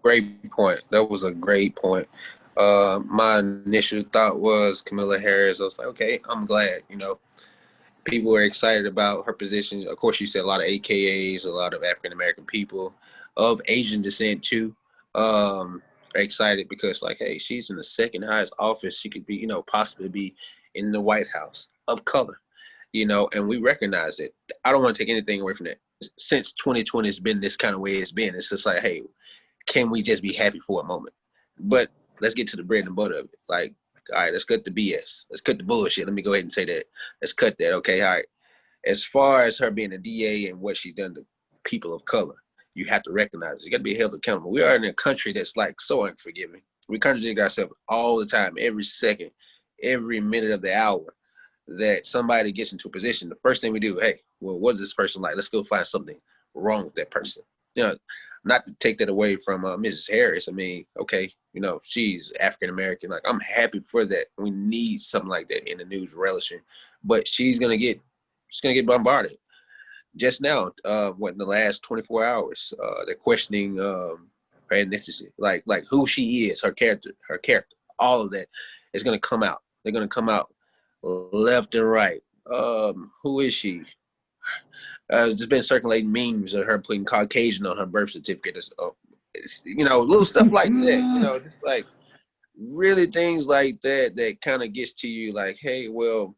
Great point. That was a great point. My initial thought was Kamala Harris. I was like, okay, I'm glad. People are excited about her position. Of course, you said a lot of AKAs, a lot of African American people of Asian descent too. Are excited because, like, hey, she's in the second highest office she could be. Possibly be in the White House of color. And we recognize it. I don't want to take anything away from that. Since 2020 has been this kind of way it's been, it's just like, hey, can we just be happy for a moment? But let's get to the bread and butter of it. Like, all right, let's cut the BS. Let's cut the bullshit. Let me go ahead and say that. Let's cut that. Okay, all right. As far as her being a DA and what she's done to people of color, you have to recognize it. You got to be held accountable. We are in a country that's like so unforgiving. We contradict ourselves all the time, every second, every minute of the hour. That somebody gets into a position, the first thing we do, hey, well, what is this person like? Let's go find something wrong with that person. Not to take that away from Mrs. Harris. I mean, okay, she's African American. Like, I'm happy for that. We need something like that in the news relishing, but she's gonna get bombarded. just now, what, in the last 24 hours, they're questioning her ethnicity, like who she is, her character, all of that is going to come out. They're going to come out left and right. Who is she? Just been circulating memes of her putting Caucasian on her birth certificate. Little stuff like that. Just like really things like that kind of gets to you. Like, hey, well,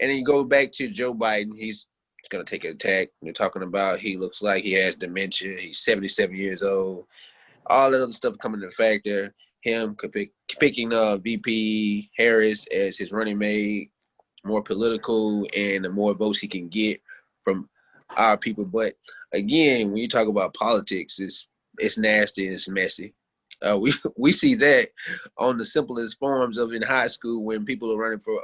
and then you go back to Joe Biden. He's going to take an attack. They're talking about he looks like he has dementia. He's 77 years old. All that other stuff coming into factor. Him picking VP Harris as his running mate, more political, and the more votes he can get from our people. But again, when you talk about politics, it's nasty and it's messy. We see that on the simplest forms of in high school when people are running for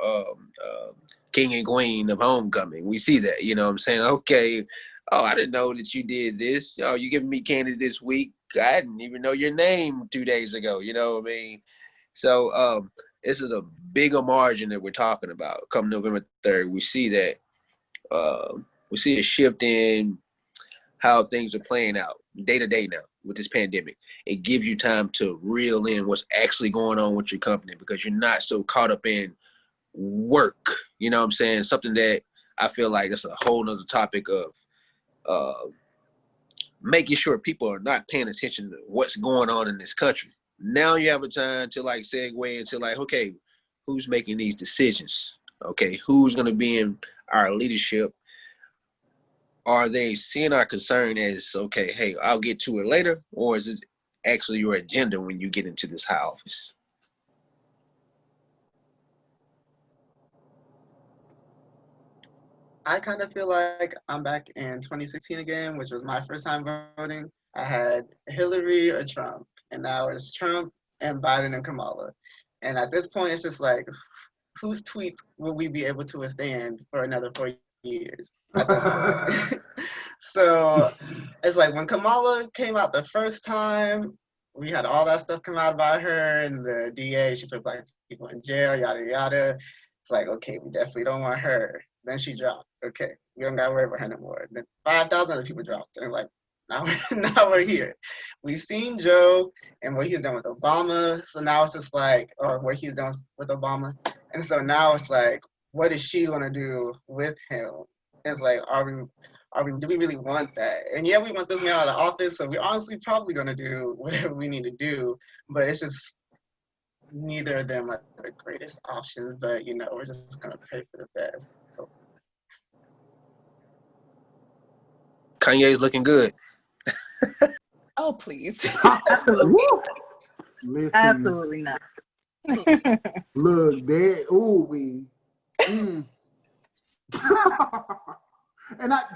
king and queen of homecoming. We see that, you know what I'm saying? Okay, oh, I didn't know that you did this. Oh, you giving me candy this week. I didn't even know your name 2 days ago, you know what I mean? So this is a bigger margin that we're talking about. Come November 3rd, we see that. We see a shift in how things are playing out day to day now with this pandemic. It gives you time to reel in what's actually going on with your company because you're not so caught up in work. You know what I'm saying? Something that I feel like that's a whole nother topic of making sure people are not paying attention to what's going on in this country. Now you have a time to like segue into like, okay, who's making these decisions? Okay, who's going to be in our leadership? Are they seeing our concern as, okay, hey, I'll get to it later, or is it actually your agenda when you get into this high office? I kind of feel like I'm back in 2016 again, which was my first time voting. I had Hillary or Trump, and now it's Trump and Biden and Kamala. And at this point, it's just like, whose tweets will we be able to withstand for another 4 years at this point? So it's like when Kamala came out the first time, we had all that stuff come out about her and the DA, she put black people in jail, yada, yada. It's like, okay, we definitely don't want her. Then she dropped. Okay, we don't got to worry about her no more. Then 5,000 other people dropped. And like, now we're here. We've seen Joe and what he's done with Obama. So now it's just like, or what he's done with Obama. And so now it's like, what is she going to do with him? It's like, do we really want that? And yeah, we want this man out of office. So we're honestly probably going to do whatever we need to do. But it's just, neither of them are the greatest options. But, we're just going to pray for the best. So. Kanye's looking good. Oh, please. Absolutely. Listen, Absolutely not. look, there. Ooh, we. And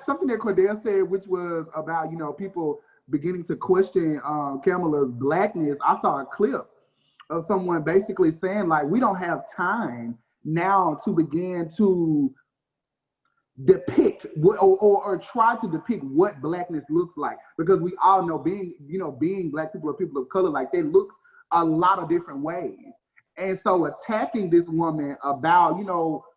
something that Cordell said, which was about people beginning to question Kamala's blackness. I saw a clip of someone basically saying like, we don't have time now to begin to depict what, or try to depict what blackness looks like, because we all know being black people or people of color, like they looks a lot of different ways. And so attacking this woman about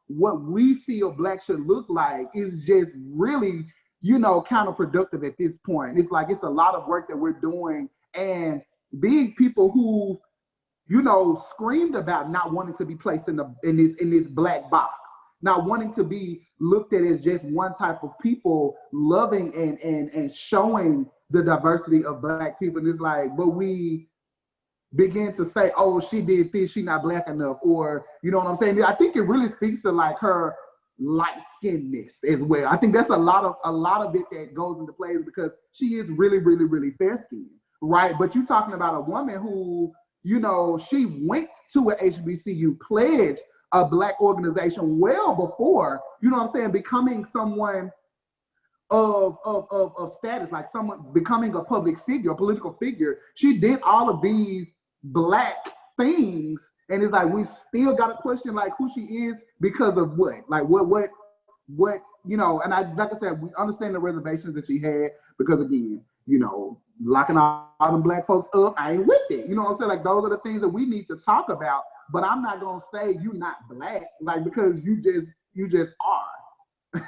what we feel black should look like is just really counterproductive at this point. It's like it's a lot of work that we're doing, and being people who screamed about not wanting to be placed in this black box, not wanting to be looked at as just one type of people, loving and showing the diversity of black people. And it's like, but we begin to say, oh, she did this, she not black enough, or you know what I'm saying? I think it really speaks to like her light-skinnedness as well. I think that's a lot of it that goes into play, because she is really, really, really fair-skinned, right? But you're talking about a woman who, she went to an HBCU, pledged a black organization well before, becoming someone of status, like someone becoming a public figure, a political figure. She did all of these black things, and it's like we still got to question like who she is because of what, like what and I, like I said, we understand the reservations that she had, because again, locking all them black folks up, I ain't with it. You know what I'm saying? Like those are the things that we need to talk about, but I'm not gonna say you not black, like, because you just are.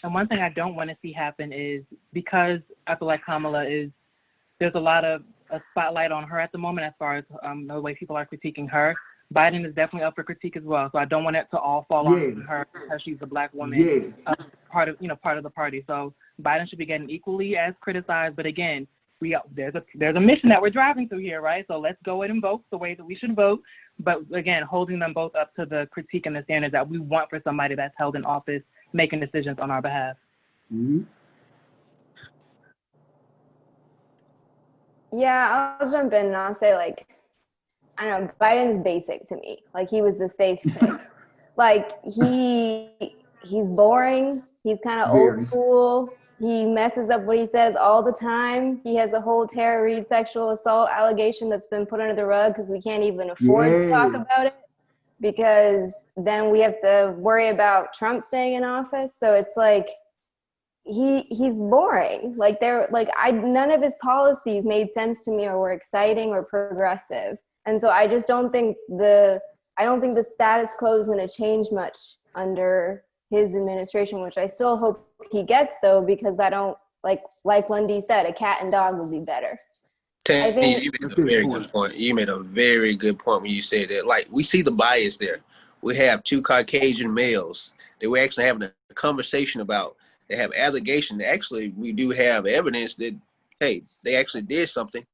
And one thing I don't want to see happen is, because I feel like there's a lot of a spotlight on her at the moment as far as the way people are critiquing her. Biden is definitely up for critique as well. So I don't want it to all fall on her because she's a Black woman, part of the party. So Biden should be getting equally as criticized. But again, there's a mission that we're driving through here, right? So let's go ahead and vote the way that we should vote. But again, holding them both up to the critique and the standards that we want for somebody that's held in office, making decisions on our behalf. Mm-hmm. Yeah, I'll jump in and I'll say, like, I don't know, Biden's basic to me. Like, he was the safe pick. Like, he's boring. He's kind of old school. He messes up what he says all the time. He has a whole Tara Reid sexual assault allegation that's been put under the rug because we can't even afford to talk about it, because then we have to worry about Trump staying in office. So it's like, he's boring. Like, none of his policies made sense to me or were exciting or progressive. And so I just don't think the status quo is going to change much under his administration, which I still hope he gets, though, because I don't like Lundy said, a cat and dog would be better. I think you made a very good point. You made a very good point when you said that. Like, we see the bias there. We have two Caucasian males that we're actually having a conversation about. They have allegations. Actually, we do have evidence that, hey, they actually did something.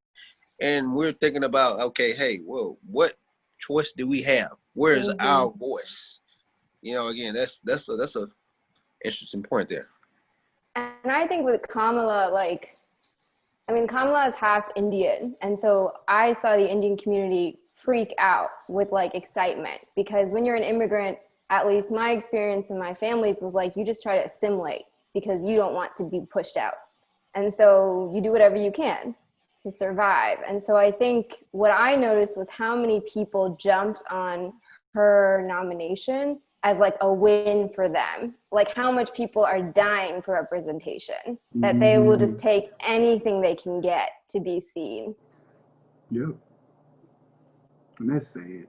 And we're thinking about, okay, hey, well, what choice do we have? Where is our voice? You know, again, that's a interesting point there. And I think with Kamala, Kamala is half Indian. And so I saw the Indian community freak out with excitement, because when you're an immigrant, at least my experience in my family's was like, you just try to assimilate because you don't want to be pushed out. And so you do whatever you can to survive. And so I think what I noticed was how many people jumped on her nomination as a win for them. Like, how much people are dying for representation, that they will just take anything they can get to be seen. Yep. And that's sad.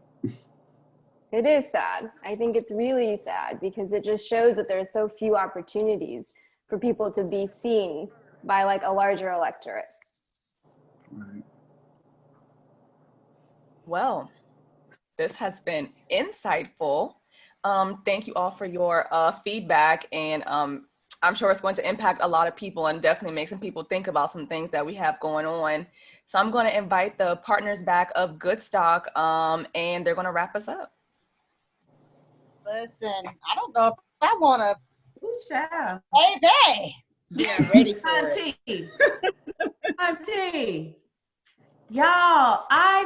It is sad. I think it's really sad, because it just shows that there's so few opportunities for people to be seen by a larger electorate. Right. Well, this has been insightful. Thank you all for your feedback, and I'm sure it's going to impact a lot of people and definitely make some people think about some things that we have going on. So I'm going to invite the partners back of Good Stock, and they're going to wrap us up. Listen, I don't know if I want to. Ooh, child. Baby. Yeah, ready for it. Auntie. Y'all, I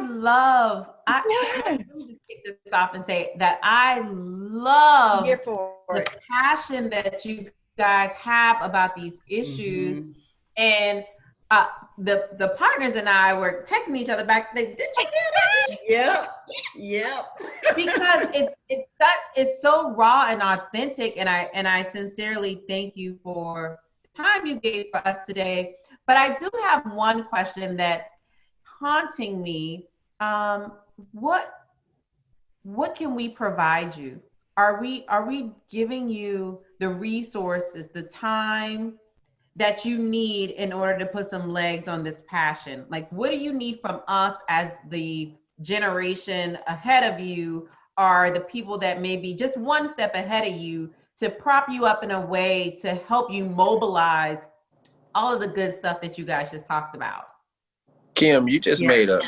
need to kick this off and say that I love the passion that you guys have about these issues. And the partners and I were texting each other back. Did you hear that? Yep. Because it's so raw and authentic, and I sincerely thank you for the time you gave for us today. But I do have one question that's haunting me. What can we provide you? Are we giving you the resources, the time that you need in order to put some legs on this passion? Like, what do you need from us as the generation ahead of you, or the people that may be just one step ahead of you, to prop you up in a way to help you mobilize all of the good stuff that you guys just talked about? Kim, you just made a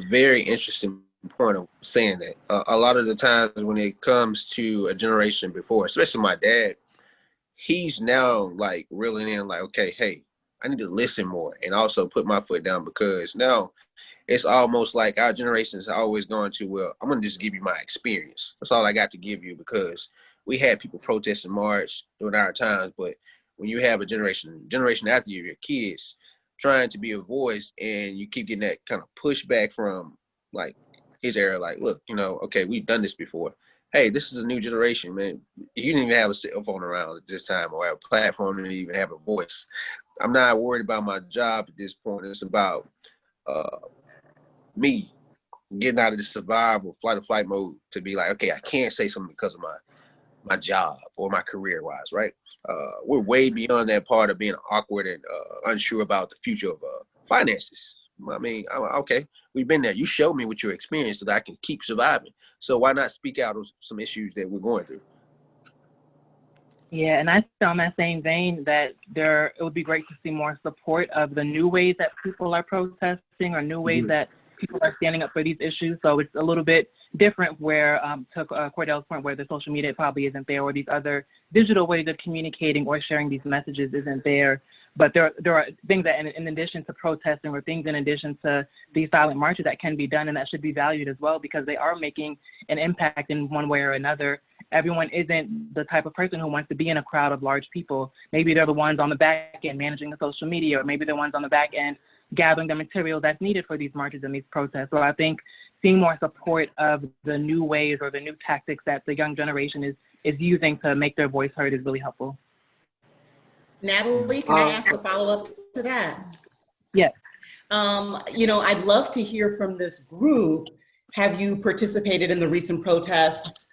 very interesting point of saying that. A lot of the times when it comes to a generation before, especially my dad, he's now reeling in okay, hey, I need to listen more and also put my foot down, because now it's almost like our generation is always going to, well, I'm going to just give you my experience. That's all I got to give you, because we had people protest and march during our times, but when you have a generation after you, your kids, trying to be a voice, and you keep getting that kind of pushback from his era, look, okay, we've done this before. Hey, this is a new generation, man. You didn't even have a cell phone around at this time, or a platform, didn't even have a voice. I'm not worried about my job at this point. It's about me getting out of the survival flight or flight mode to be okay, I can't say something because of my job or my career wise, right? We're way beyond that part of being awkward and unsure about the future of finances. I mean, okay, we've been there. You showed me what your experience so that I can keep surviving. So why not speak out on some issues that we're going through? Yeah, and I feel in that same vein that it would be great to see more support of the new ways that people are protesting or new ways that people are standing up for these issues. So it's a little bit different where, to Cordell's point, where the social media probably isn't there, or these other digital ways of communicating or sharing these messages isn't there. But there are things that, in addition to protesting, or things in addition to these silent marches, that can be done and that should be valued as well, because they are making an impact in one way or another. Everyone isn't the type of person who wants to be in a crowd of large people. Maybe they're the ones on the back end managing the social media, or maybe they're the ones on the back end gathering the material that's needed for these marches and these protests. So I think seeing more support of the new ways or the new tactics that the young generation is using to make their voice heard is really helpful. Natalie, can I ask a follow-up to that? Yes. I'd love to hear from this group. Have you participated in the recent protests?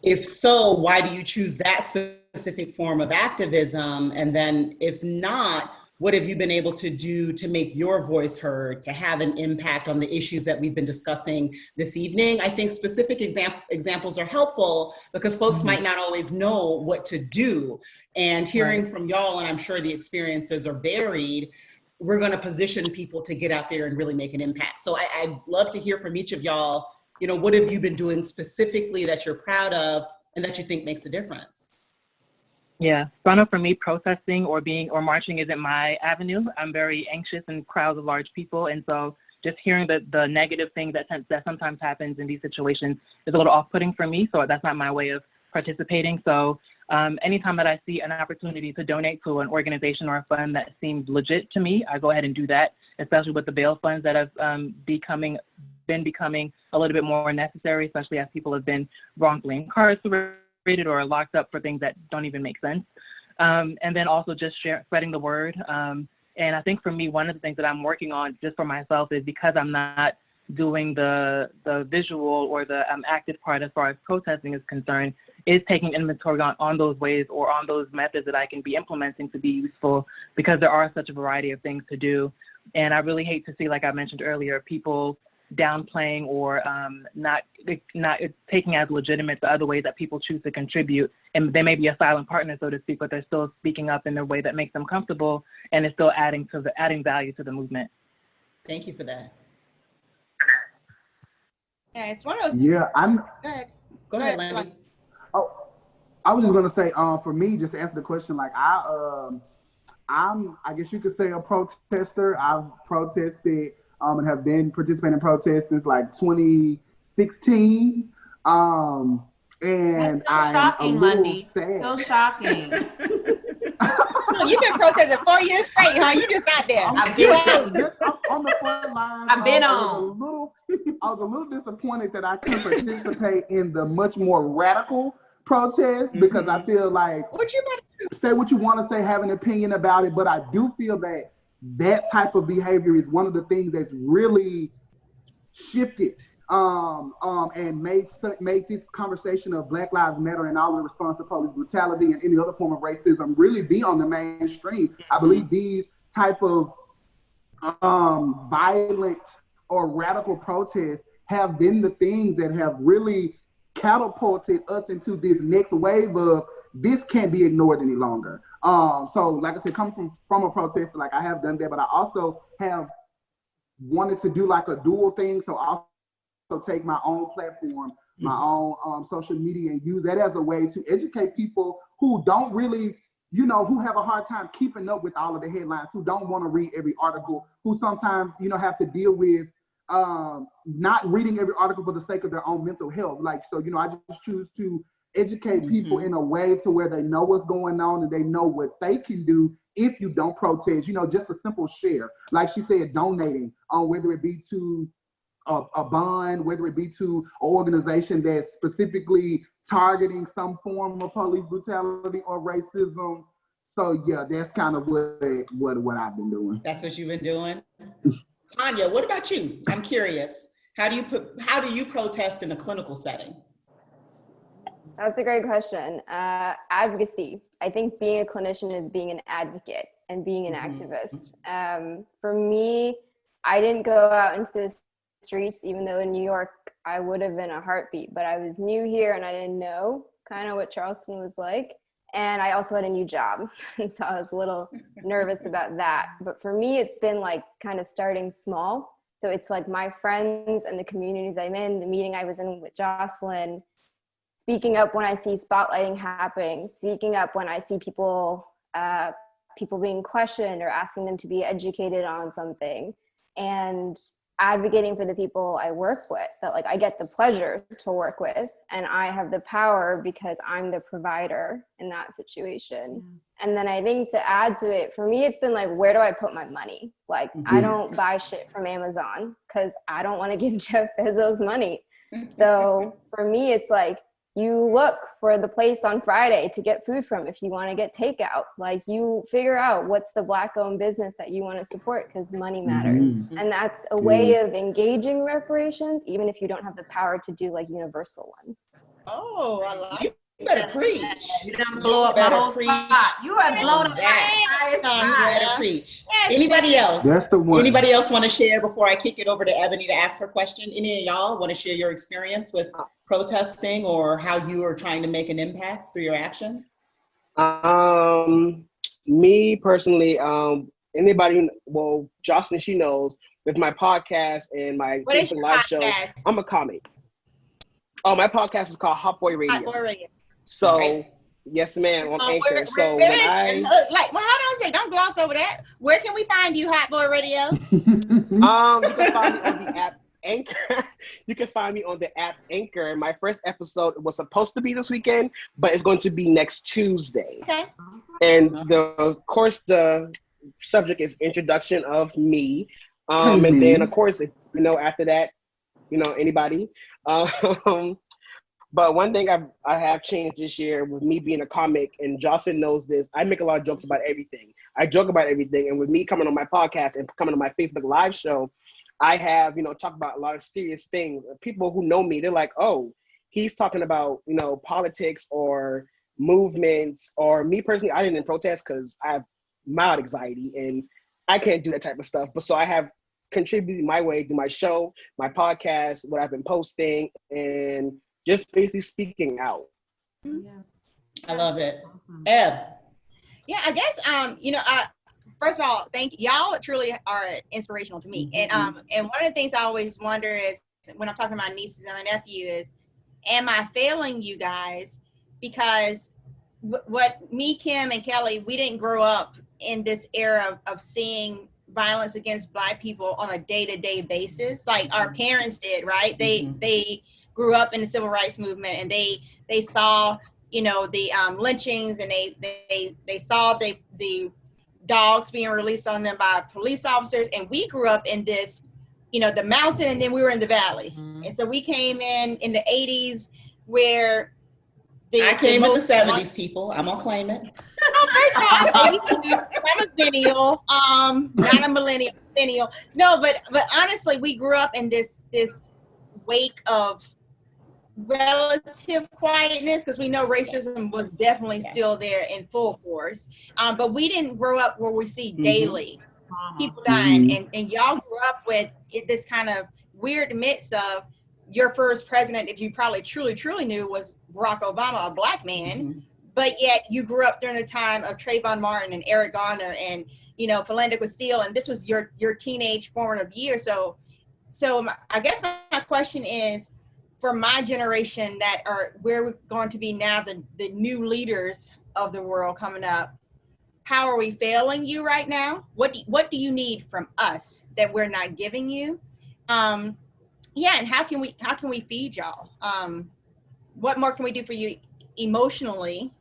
If so, why do you choose that specific form of activism? And then if not, what have you been able to do to make your voice heard, to have an impact on the issues that we've been discussing this evening? I think specific examples are helpful because folks might not always know what to do. And hearing from y'all, and I'm sure the experiences are varied, we're going to position people to get out there and really make an impact. So I'd love to hear from each of y'all. What have you been doing specifically that you're proud of and that you think makes a difference? Yeah, so I know for me, protesting or marching isn't my avenue. I'm very anxious in crowds of large people. And so just hearing the negative thing that sometimes happens in these situations is a little off-putting for me. So that's not my way of participating. So anytime that I see an opportunity to donate to an organization or a fund that seems legit to me, I go ahead and do that, especially with the bail funds that have been becoming a little bit more necessary, especially as people have been wrongfully incarcerated or locked up for things that don't even make sense. And then also just spreading the word. And I think for me, one of the things that I'm working on just for myself is, because I'm not doing the visual or the active part as far as protesting is concerned, is taking inventory on those ways or on those methods that I can be implementing to be useful, because there are such a variety of things to do. And I really hate to see, like I mentioned earlier, people downplaying or not taking as legitimate the other ways that people choose to contribute. And they may be a silent partner, so to speak, but they're still speaking up in a way that makes them comfortable and is still adding value to the movement. Thank you for that. Yeah, it's one of those. Yeah, Go ahead, Landy. Oh, I was just gonna say, for me, just to answer the question, like I'm, I guess you could say, a protester. I've protested and have been participating in protests since like 2016. And That's so shocking, Lundy. So shocking. No, you've been protesting 4 years straight, huh? You just got there. I've been on the front lines. I've been I was a little disappointed that I couldn't participate in the much more radical protest, because I feel like say what you want to say, have an opinion about it, but I do feel that type of behavior is one of the things that's really shifted and made this conversation of Black Lives Matter and all the response to police brutality and any other form of racism really be on the mainstream. I believe these type of violent or radical protests have been the things that have really catapulted us into this next wave of this can't be ignored any longer. So like I said, coming from a protester, like I have done that, but I also have wanted to do like a dual thing. So also take my own platform, my own social media, and use that as a way to educate people who don't really, who have a hard time keeping up with all of the headlines, who don't want to read every article, who sometimes, have to deal with not reading every article for the sake of their own mental health. Like, so, I just choose to educate people in a way to where they know what's going on and they know what they can do if you don't protest, just a simple share. Like she said, donating, whether it be to a bond, whether it be to an organization that's specifically targeting some form of police brutality or racism. So yeah, that's kind of what I've been doing. That's what you've been doing? Tanya, what about you? I'm curious. How do you protest in a clinical setting? That's a great question. Advocacy. I think being a clinician is being an advocate and being an activist. For me, I didn't go out into the streets, even though in New York I would have been a heartbeat, but I was new here and I didn't know kind of what Charleston was like. And I also had a new job. So I was a little nervous about that. But for me, it's been like kind of starting small. So it's like my friends and the communities I'm in, the meeting I was in with Jocelyn, speaking up when I see spotlighting happening, speaking up when I see people being questioned or asking them to be educated on something, and advocating for the people I work with, that like I get the pleasure to work with and I have the power because I'm the provider in that situation. And then I think to add to it, for me, it's been like, where do I put my money? Like, I don't buy shit from Amazon because I don't want to give Jeff Bezos money. So for me, it's like, you look for the place on Friday to get food from if you want to get takeout. Like, you figure out what's the Black-owned business that you want to support because money matters. And that's a way of engaging reparations, even if you don't have the power to do like universal one. Oh, I like You better preach. You done blow up my whole spot. You have blown up my entire You better spot. preach. Yes. Anybody else? That's the one. Anybody else want to share before I kick it over to Ebony to ask her question? Any of y'all want to share your experience with protesting or how you are trying to make an impact through your actions? Me personally, anybody, well, Jocelyn, she knows, with my podcast and my What is Facebook your live podcast? show, I'm a comic. Oh, my podcast is called Hot Boy Radio. Hot Boy Radio. So, Right. Yes, ma'am, on Anchor. Where So is, when I like, well, hold on a second, don't gloss over that. Where can we find you, Hot Boy Radio? you can find me on the app Anchor. You can find me on the app Anchor. My first episode was supposed to be this weekend, but it's going to be next Tuesday. Okay. And the subject is introduction of me. And then of course, if, after that, anybody. But one thing I have changed this year with me being a comic, and Jocelyn knows this, I make a lot of jokes about everything. I joke about everything. And with me coming on my podcast and coming on my Facebook live show, I have, talk about a lot of serious things. People who know me, they're like, oh, he's talking about, politics or movements, or me personally, I didn't protest because I have mild anxiety and I can't do that type of stuff. But so I have contributed my way to my show, my podcast, what I've been posting, and just basically speaking out. I love it. Eb. Yeah, I guess, first of all, thank you. Y'all truly are inspirational to me. And one of the things I always wonder is when I'm talking to my nieces and my nephew is, am I failing you guys? Because what me, Kim, and Kelly, we didn't grow up in this era of seeing violence against Black people on a day-to-day basis like our parents did, right? They grew up in the civil rights movement, and they saw, the lynchings, and they saw the dogs being released on them by police officers. And we grew up in this, the mountain, and then we were in the valley. And so we came in the 80s where I came in the 70s, people. I'm gonna claim it. First of all, I'm a millennial, not a millennial. No, but honestly, we grew up in this wake of relative quietness because we know racism was definitely still there in full force. But we didn't grow up where we see daily people dying, and y'all grew up with this kind of weird mix of your first president that you probably truly knew was Barack Obama, a Black man, but yet you grew up during the time of Trayvon Martin and Eric Garner and Philando Castile, and this was your teenage formative year. So I guess my question is, for my generation that are where we're going to be now, the new leaders of the world coming up, how are we failing you right now? What do you need from us that we're not giving you? And how can we feed y'all? What more can we do for you emotionally,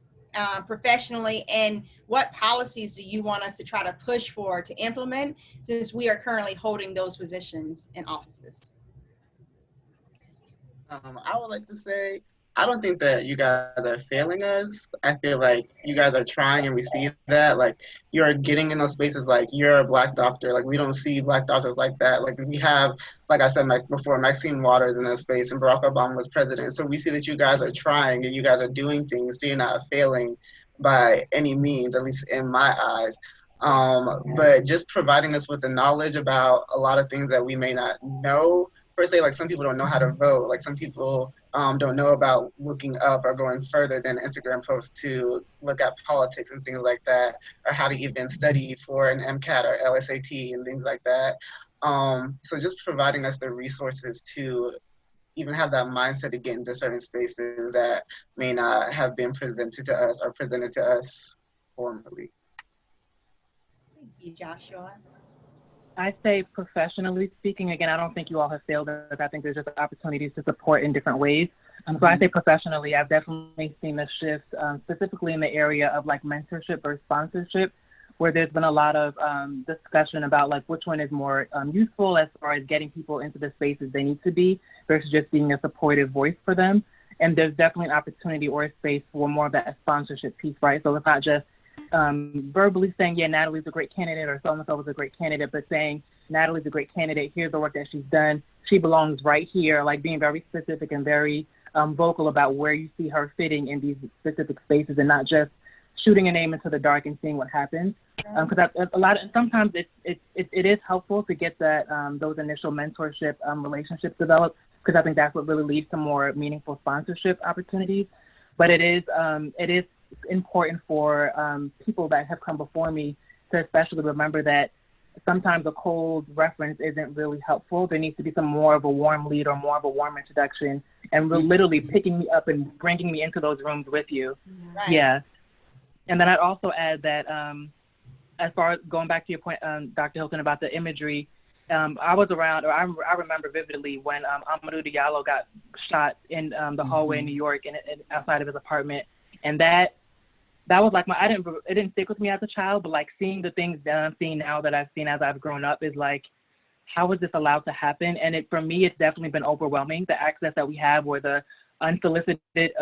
professionally, and what policies do you want us to try to push for to implement, since we are currently holding those positions in offices? I would like to say I don't think that you guys are failing us. I feel like you guys are trying, and we see that. Like, you're getting in those spaces. Like, you're a Black doctor. Like, we don't see Black doctors like that. Like, we have, like I said before, Maxine Waters in that space, and Barack Obama was president. So we see that you guys are trying, and you guys are doing things. So you're not failing by any means, at least in my eyes. But just providing us with the knowledge about a lot of things that we may not know per se. Like, some people don't know how to vote. Like, some people don't know about looking up or going further than Instagram posts to look at politics and things like that, or how to even study for an MCAT or LSAT and things like that. So just providing us the resources to even have that mindset to get into certain spaces that may not have been presented to us or presented to us formally. Thank you, Joshua. I say professionally speaking, again, I don't think you all have failed us. I think there's just opportunities to support in different ways. So I say professionally, I've definitely seen a shift, specifically in the area of like mentorship or sponsorship, where there's been a lot of discussion about like which one is more useful as far as getting people into the spaces they need to be versus just being a supportive voice for them. And there's definitely an opportunity or a space for more of that sponsorship piece, right? So it's not just verbally saying, yeah, Natalie's a great candidate or so-and-so was a great candidate, but saying, Natalie's a great candidate, here's the work that she's done, she belongs right here, like being very specific and very vocal about where you see her fitting in these specific spaces and not just shooting a name into the dark and seeing what happens. Because sometimes it is helpful to get that those initial mentorship relationships developed, because I think that's what really leads to more meaningful sponsorship opportunities. But it is important for people that have come before me to especially remember that sometimes a cold reference isn't really helpful. There needs to be some more of a warm lead or more of a warm introduction, and literally picking me up and bringing me into those rooms with you. Right. Yeah. And then I'd also add that as far as going back to your point, Dr. Hilton, about the imagery, I was around, or I remember vividly when Amadou Diallo got shot in the hallway in New York and outside of his apartment. And that was like it didn't stick with me as a child, but like seeing the things that I'm seeing now that I've seen as I've grown up is like, how was this allowed to happen? And for me, it's definitely been overwhelming, the access that we have or the unsolicited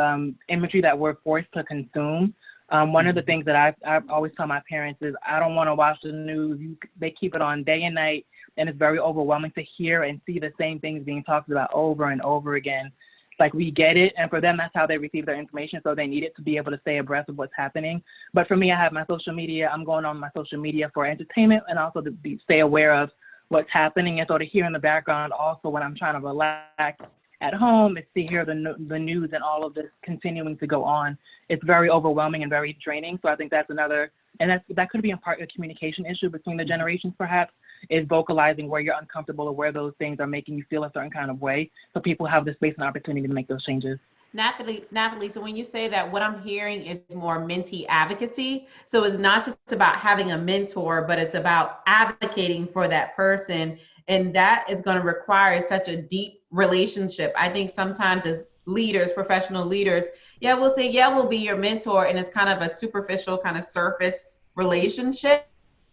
imagery that we're forced to consume. One of the things that I've always tell my parents is I don't want to watch the news. They keep it on day and night, and it's very overwhelming to hear and see the same things being talked about over and over again. Like, we get it, and for them, that's how they receive their information, so they need it to be able to stay abreast of what's happening. But for me, I have my social media. I'm going on my social media for entertainment and also to stay aware of what's happening, and so to hear in the background also when I'm trying to relax at home is to hear the news and all of this continuing to go on. It's very overwhelming and very draining. So I think that's another, and that could be in part a communication issue between the generations perhaps, is vocalizing where you're uncomfortable or where those things are making you feel a certain kind of way. So people have the space and opportunity to make those changes. Natalie, so when you say that, what I'm hearing is more mentee advocacy. So it's not just about having a mentor, but it's about advocating for that person. And that is going to require such a deep relationship. I think sometimes as leaders, professional leaders, we'll say, we'll be your mentor. And it's kind of a superficial kind of surface relationship.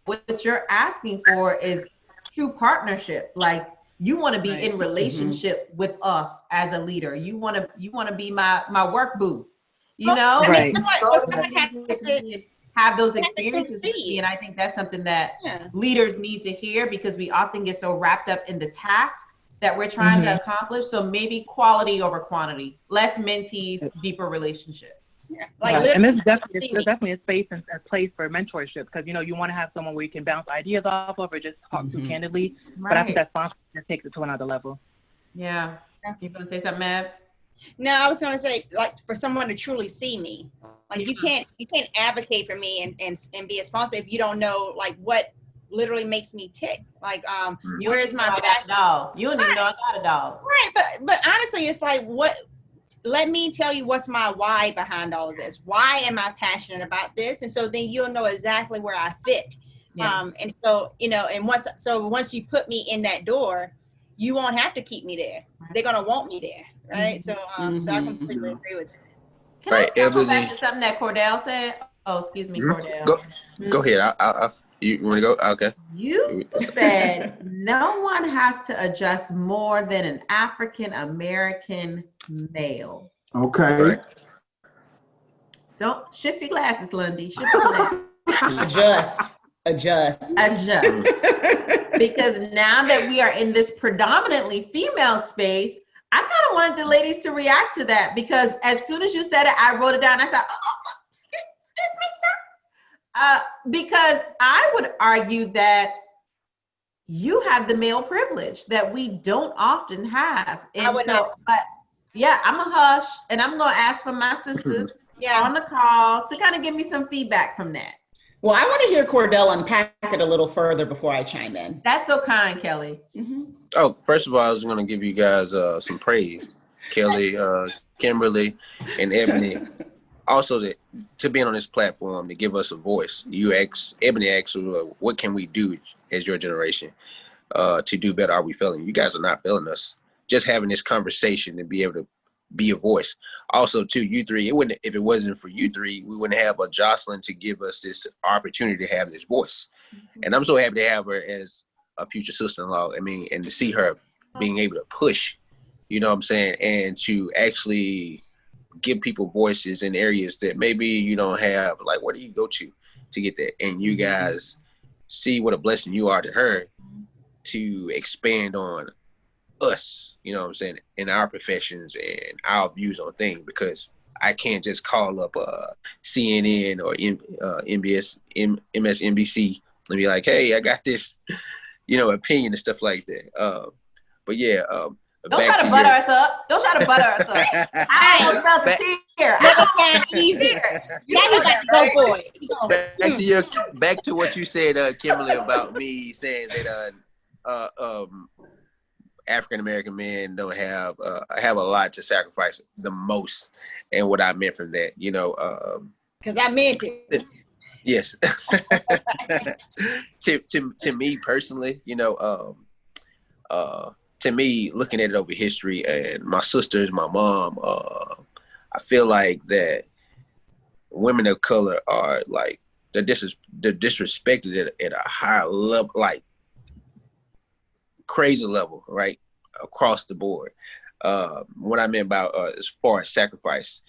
What you're asking for is true partnership. Like, you want to be in relationship with us as a leader. You want to be my work boo, you know? Right. Have those experiences with me. And I think that's something that leaders need to hear, because we often get so wrapped up in the task that we're trying to accomplish. So maybe quality over quantity, less mentees, deeper relationships. Yeah. And there's definitely a space and a place for mentorship, because you want to have someone where you can bounce ideas off of or just talk to candidly. But I think that sponsorship takes it to another level. Yeah. You gonna say something, Mav? No, I was gonna say, like, for someone to truly see me. Like, you can't advocate for me and be a sponsor if you don't know like what literally makes me tick. Like, where's my passion? You don't even know I got a dog. Right, but honestly, it's like, let me tell you what's my why behind all of this. Why am I passionate about this? And so then you'll know exactly where I fit. Yeah. And so, and once you put me in that door, you won't have to keep me there. They're gonna want me there, right? So so I completely agree with you. Can I go back to something that Cordell said? Oh, excuse me, Cordell. Go ahead. You want to go? Okay. You said no one has to adjust more than an African American male. Okay. Right. Don't shift your glasses, Lundy. Shift your glasses. Adjust. Adjust. Because now that we are in this predominantly female space, I kind of wanted the ladies to react to that, because as soon as you said it, I wrote it down. I thought, excuse me, sir. Because I would argue that you have the male privilege that we don't often have. And so, but yeah, I'm a hush, and I'm going to ask for my sisters on the call to kind of give me some feedback from that. Well, I want to hear Cordell unpack it a little further before I chime in. That's so kind, Kelly. Mm-hmm. Oh, first of all, I was going to give you guys some praise, Kelly, Kimberly, and Ebony. Also, to being on this platform, to give us a voice. Ebony asked, what can we do as your generation to do better? Are we failing? You guys are not failing us. Just having this conversation and be able to be a voice. Also, too, you three, if it wasn't for you three, we wouldn't have a Jocelyn to give us this opportunity to have this voice. Mm-hmm. And I'm so happy to have her as a future sister-in-law. I mean, and to see her being able to push, you know what I'm saying, and to actually give people voices in areas that maybe you don't have. Like, where do you go to get that? And you guys see what a blessing you are to her to expand on us, you know what I'm saying, in our professions and our views on things, because I can't just call up CNN or MSNBC and be like, hey, I got this, opinion and stuff like that. But yeah, don't try to butter us up. Don't try to butter us up. I almost felt the tear. Now you got to go for it. Back to what you said, Kimberly, about me saying that African American men don't have a lot to sacrifice the most, and what I meant from that, because I meant it. Yes. to me personally, to me, looking at it over history and my sisters, my mom, I feel like that women of color are like they're disrespected at a higher level, like crazy level, right, across the board. What I meant by as far as sacrifice,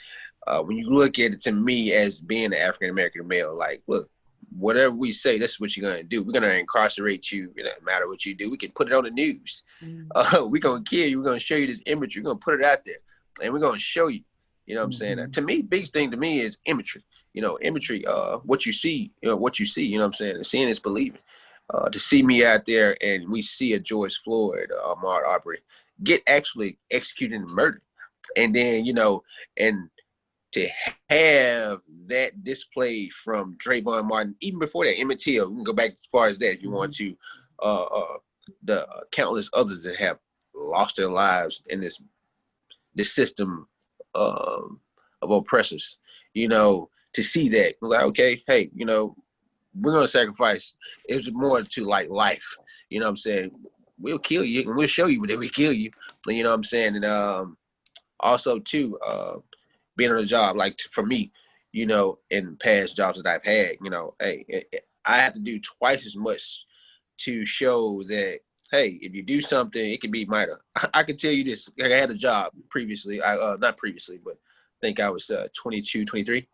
when you look at it, to me, as being an African American male, like, look, whatever we say, this is what you're gonna do. We're gonna incarcerate you. It doesn't matter what you do. We can put it on the news. We're gonna kill you. We're gonna show you this imagery. We're gonna put it out there, and we're gonna show you. You know what I'm saying? To me, biggest thing to me is imagery. Imagery. What you see. What you see. You know what I'm saying? And seeing is believing. To see me out there and we see a George Floyd, Ahmaud Arbery, get actually executed and murdered, and then and to have that displayed from Trayvon Martin, even before that, Emmett Till, you can go back as far as that if you want to, the countless others that have lost their lives in this system of oppressors, to see that, like, okay, hey, we're going to sacrifice. It's more to like life, you know what I'm saying? We'll kill you and we'll show you that we kill you, you know what I'm saying? And also too, being on a job, like for me, in past jobs that I've had, hey, I had to do twice as much to show that, hey, if you do something, it can be minor. I can tell you this. I had a job previously, not previously, but I think I was 22, 23.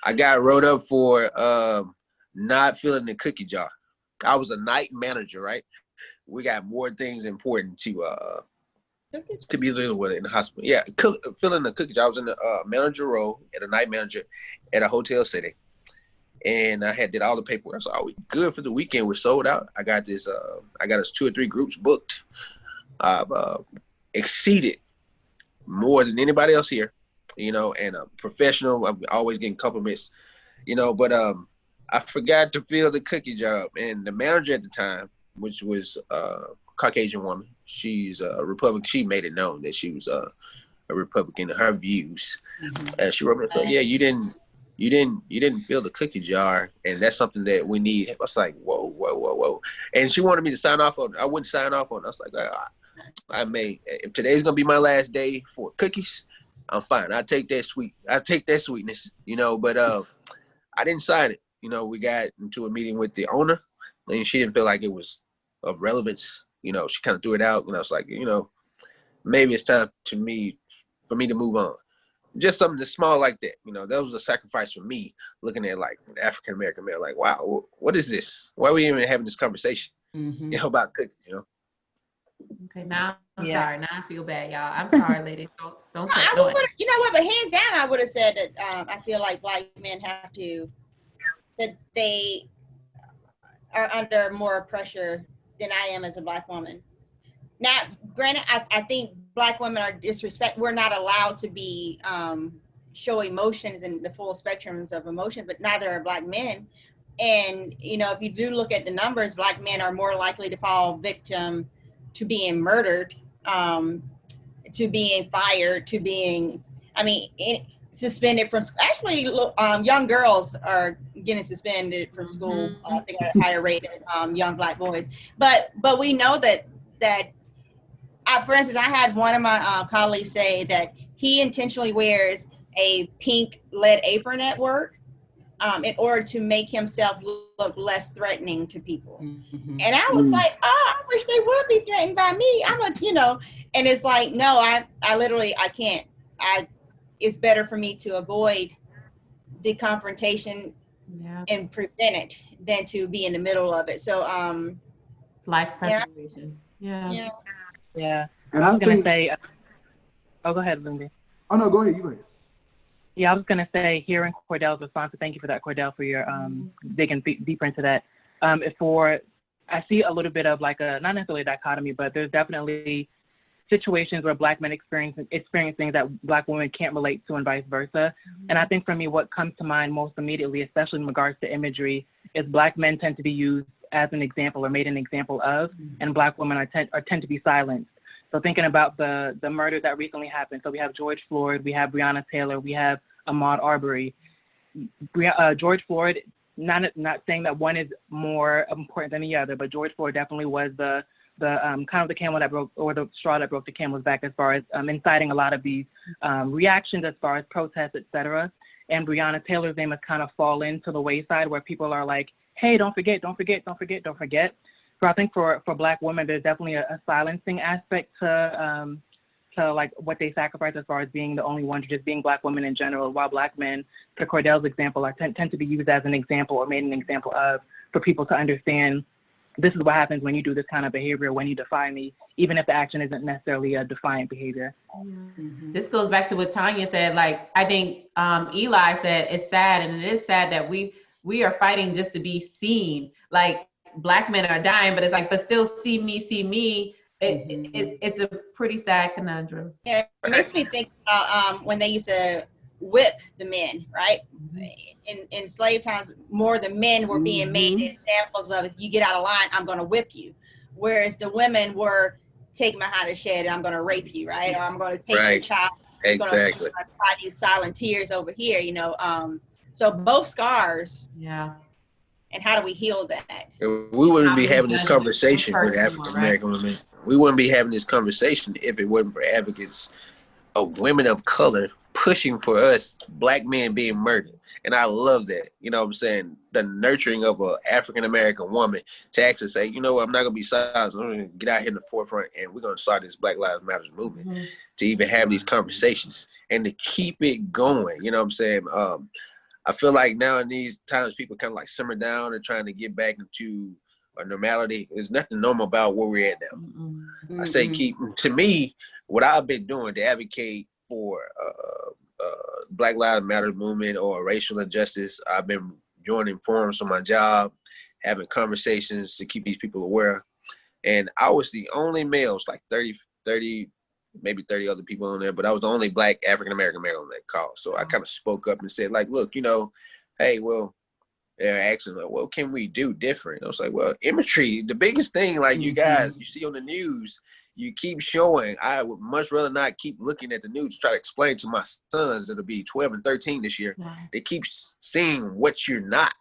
I got wrote up for not filling the cookie jar. I was a night manager, right? We got more things important to be dealing with in the hospital. Yeah, filling the cookie jar. I was in the manager role at a night manager at a hotel setting. And I did all the paperwork. So we good for the weekend. We're sold out. I got this. I got us 2 or 3 groups booked. I've exceeded more than anybody else here, and a professional. I'm always getting compliments, But I forgot to fill the cookie jar, and the manager at the time, which was a Caucasian woman, she's a Republican. She made it known that she was a Republican in her views. And she wrote me, so, yeah, you didn't fill the cookie jar, and that's something that we need. I was like, whoa. And she wanted me to sign off on it. I wouldn't sign off on it. I was like, if today's gonna be my last day for cookies, I'm fine. I take that sweetness, but I didn't sign it. We got into a meeting with the owner, and she didn't feel like it was of relevance. She kind of threw it out, and I was like, maybe it's time for me to move on. Just something that's small like that. You know, that was a sacrifice for me looking at like the African American male, like, wow, what is this? Why are we even having this conversation, Mm-hmm. you know, about cookies, you know? Okay, now I'm Yeah. sorry. Now I feel bad, y'all. I'm sorry, ladies. Don't I take would, no. you know what? But hands down, I would have said that I feel like black men have to, that they are under more pressure than I am as a black woman. Now, granted, I think black women are we're not allowed to be show emotions in the full spectrums of emotion, but neither are black men. And you know, if you do look at the numbers, black men are more likely to fall victim to being murdered, to being fired, to being, suspended from school. Actually, young girls are getting suspended from school. I think at a higher rate than young black boys. But we know that for instance, I had one of my colleagues say that he intentionally wears a pink lead apron at work in order to make himself look less threatening to people. Mm-hmm. And I was like, oh, I wish they would be threatened by me. And it's like, no, I literally, I can't. It's better for me to avoid the confrontation and prevent it than to be in the middle of it. So, Life preservation. yeah. Yeah. And I was going to think, say, oh, go ahead, Lindsay. Oh, no, go ahead. You go ahead. Yeah, I was going to say, hearing Cordell's response, thank you for that, Cordell, for your digging deeper into that. I see a little bit of like not necessarily a dichotomy, but there's definitely situations where black men experience things that black women can't relate to and vice versa. And I think for me, what comes to mind most immediately, especially in regards to imagery, is black men tend to be used as an example or made an example of, and black women tend to be silenced. So thinking about the murder that recently happened, so we have George Floyd, we have Breonna Taylor, we have Ahmaud Arbery. George Floyd, not saying that one is more important than the other, but George Floyd definitely was the kind of the camel that broke, or the straw that broke the camel's back, as far as inciting a lot of these reactions as far as protests, etc. And Breonna Taylor's name has kind of fallen to the wayside, where people are like, hey, don't forget. So I think for black women, there's definitely a silencing aspect to like what they sacrifice as far as being the only ones, just being black women in general, while black men, to Cordell's example, tend to be used as an example or made an example of, for people to understand this is what happens when you do this kind of behavior, when you defy me, even if the action isn't necessarily a defiant behavior. This goes back to what Tanya said. Like, I think Eli said, it's sad, and it is sad that we are fighting just to be seen. Like, black men are dying, but it's like, but still see me. It's a pretty sad conundrum. Yeah, it makes me think about when they used to whip the men, right? In slave times, more the men were being made examples of, if you get out of line, I'm going to whip you. Whereas the women were, take me behind the shed, I'm going to rape you, right? Or I'm going to take your child. Exactly. Cry these silent tears over here, you know. So both scars. Yeah. And how do we heal that? We wouldn't be having this conversation with African American women. We wouldn't be having this conversation if it wasn't for advocates of women of color pushing for us black men being murdered. And I love that. You know what I'm saying? The nurturing of an African American woman to actually say, you know what, I'm not going to be silent. I'm going to get out here in the forefront, and we're going to start this Black Lives Matter movement to even have these conversations and to keep it going. You know what I'm saying? I feel like now in these times, people kind of like simmer down and trying to get back into a normality. There's nothing normal about where we're at now. I say to me, what I've been doing to advocate for Black Lives Matter movement or racial injustice, I've been joining forums on my job, having conversations to keep these people aware. And I was the only male, it's like 30, maybe 30 other people on there, but I was the only black African-American male on that call. So I kind of spoke up and said, like, look, you know, hey, well, they're asking, like, what can we do different? I was like, well, imagery, the biggest thing, like you guys, you see on the news, you keep showing. I would much rather not keep looking at the news to try to explain to my sons that'll be 12 and 13 this year. They keep seeing what you're not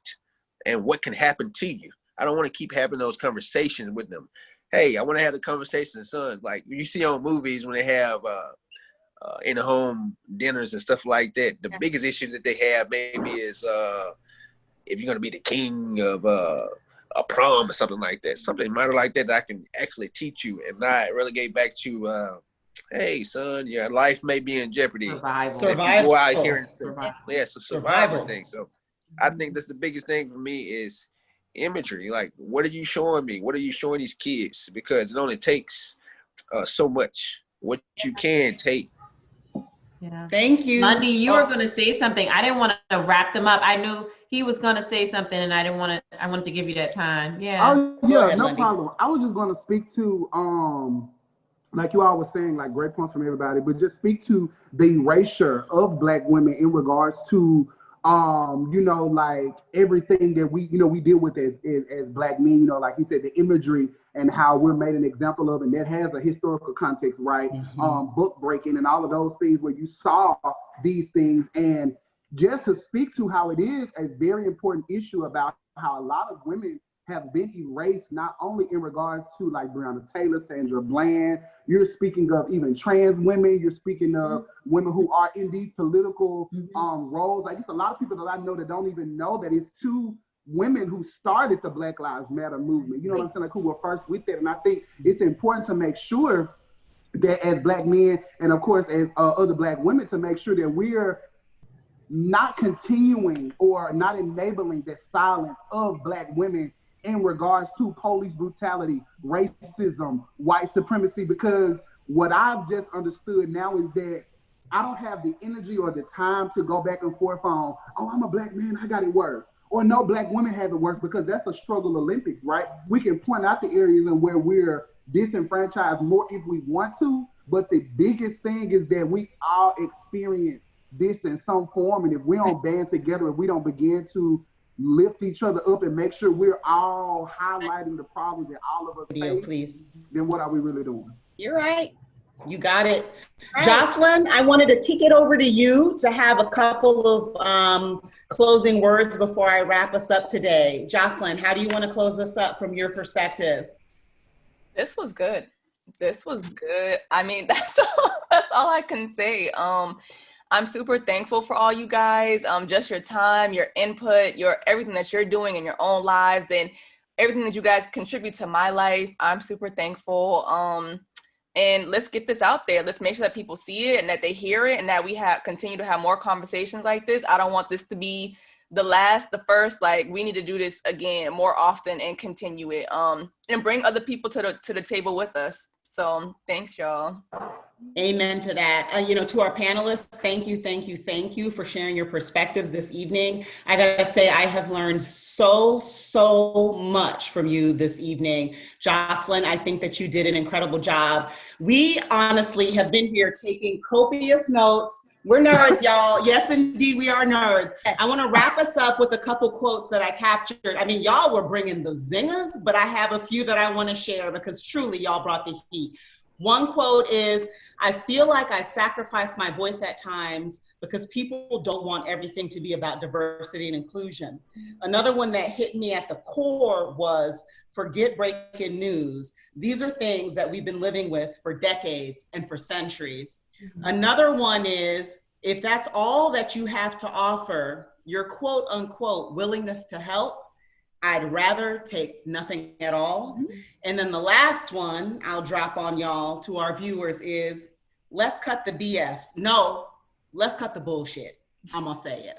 and what can happen to you. I don't want to keep having those conversations with them. Hey, I want to have the conversation, son. Like you see on movies when they have in-home dinners and stuff like that. The biggest issue that they have maybe is if you're going to be the king of a prom or something like that. Something minor like that I can actually teach you and not relegate back to hey, son, your life may be in jeopardy. Survival. If you go out here and Survival. yeah, it's a survival thing. So I think that's the biggest thing for me is imagery. Like, what are you showing me? What are you showing these kids? Because it only takes so much. What you can take. Yeah. Thank you. Lundy, you were going to say something. I didn't want to wrap them up. I knew he was going to say something, and I wanted to give you that time. Yeah. Oh yeah, ahead, no Lundy. problem. I was just going to speak to like you all were saying, like great points from everybody, but just speak to the erasure of Black women in regards to you know, like everything that we, you know, we deal with as Black men, you know, like he said, the imagery and how we're made an example of, and that has a historical context, right? Book breaking and all of those things where you saw these things, and just to speak to how it is a very important issue about how a lot of women have been erased, not only in regards to like Breonna Taylor, Sandra Bland, you're speaking of even trans women, you're speaking of women who are in these political roles. Like it's a lot of people that I know that don't even know that it's two women who started the Black Lives Matter movement, you know what I'm saying, like who were first with it. And I think it's important to make sure that as Black men, and of course as other Black women, to make sure that we're not continuing or not enabling the silence of Black women in regards to police brutality, racism, white supremacy, because what I've just understood now is that I don't have the energy or the time to go back and forth on, oh, I'm a Black man, I got it worse. Or no, Black women have it worse, because that's a struggle Olympics, right? We can point out the areas in where we're disenfranchised more if we want to, but the biggest thing is that we all experience this in some form, and if we don't band together, if we don't begin to lift each other up and make sure we're all highlighting the problems that all of us face, please. Then what are we really doing? You're right. You got it. Right. Jocelyn, I wanted to kick it over to you to have a couple of closing words before I wrap us up today. Jocelyn, how do you want to close us up from your perspective? This was good. This was good. I mean, that's all I can say. I'm super thankful for all you guys, just your time, your input, your everything that you're doing in your own lives, and everything that you guys contribute to my life. I'm super thankful. And let's get this out there. Let's make sure that people see it and that they hear it, and that we continue to have more conversations like this. I don't want this to be the last, the first. Like, we need to do this again more often and continue it. And bring other people to the table with us. So thanks, y'all. Amen to that. You know, to our panelists, thank you for sharing your perspectives this evening. I gotta say, I have learned so much from you this evening. Jocelyn, I think that you did an incredible job. We honestly have been here taking copious notes. We're nerds, y'all. Yes, indeed, we are nerds. I want to wrap us up with a couple quotes that I captured. I mean, y'all were bringing the zingers, but I have a few that I want to share because truly y'all brought the heat. One quote is, I feel like I sacrifice my voice at times because people don't want everything to be about diversity and inclusion. Another one that hit me at the core was, forget breaking news. These are things that we've been living with for decades and for centuries. Another one is, if that's all that you have to offer, your quote unquote willingness to help, I'd rather take nothing at all. And then the last one I'll drop on y'all to our viewers is, let's cut the BS. No, let's cut the bullshit. I'm gonna say it.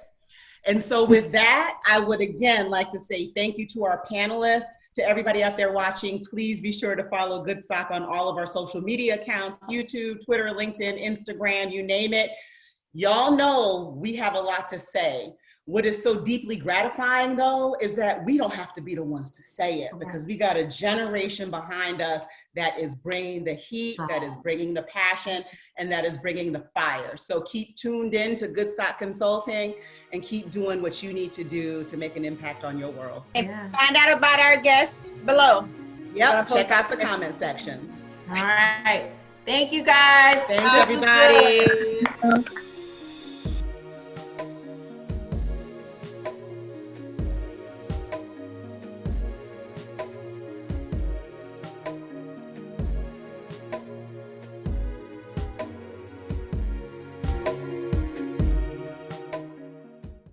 And so with that, I would again like to say thank you to our panelists, to everybody out there watching. Please be sure to follow Good Stock on all of our social media accounts, YouTube, Twitter, LinkedIn, Instagram, you name it. Y'all know we have a lot to say. What is so deeply gratifying, though, is that we don't have to be the ones to say it, because we got a generation behind us that is bringing the heat, that is bringing the passion, and that is bringing the fire. So keep tuned in to Good Stock Consulting and keep doing what you need to do to make an impact on your world. And find out about our guests below. Yep, check out the comment sections. All right. Thank you, guys. Thanks, everybody.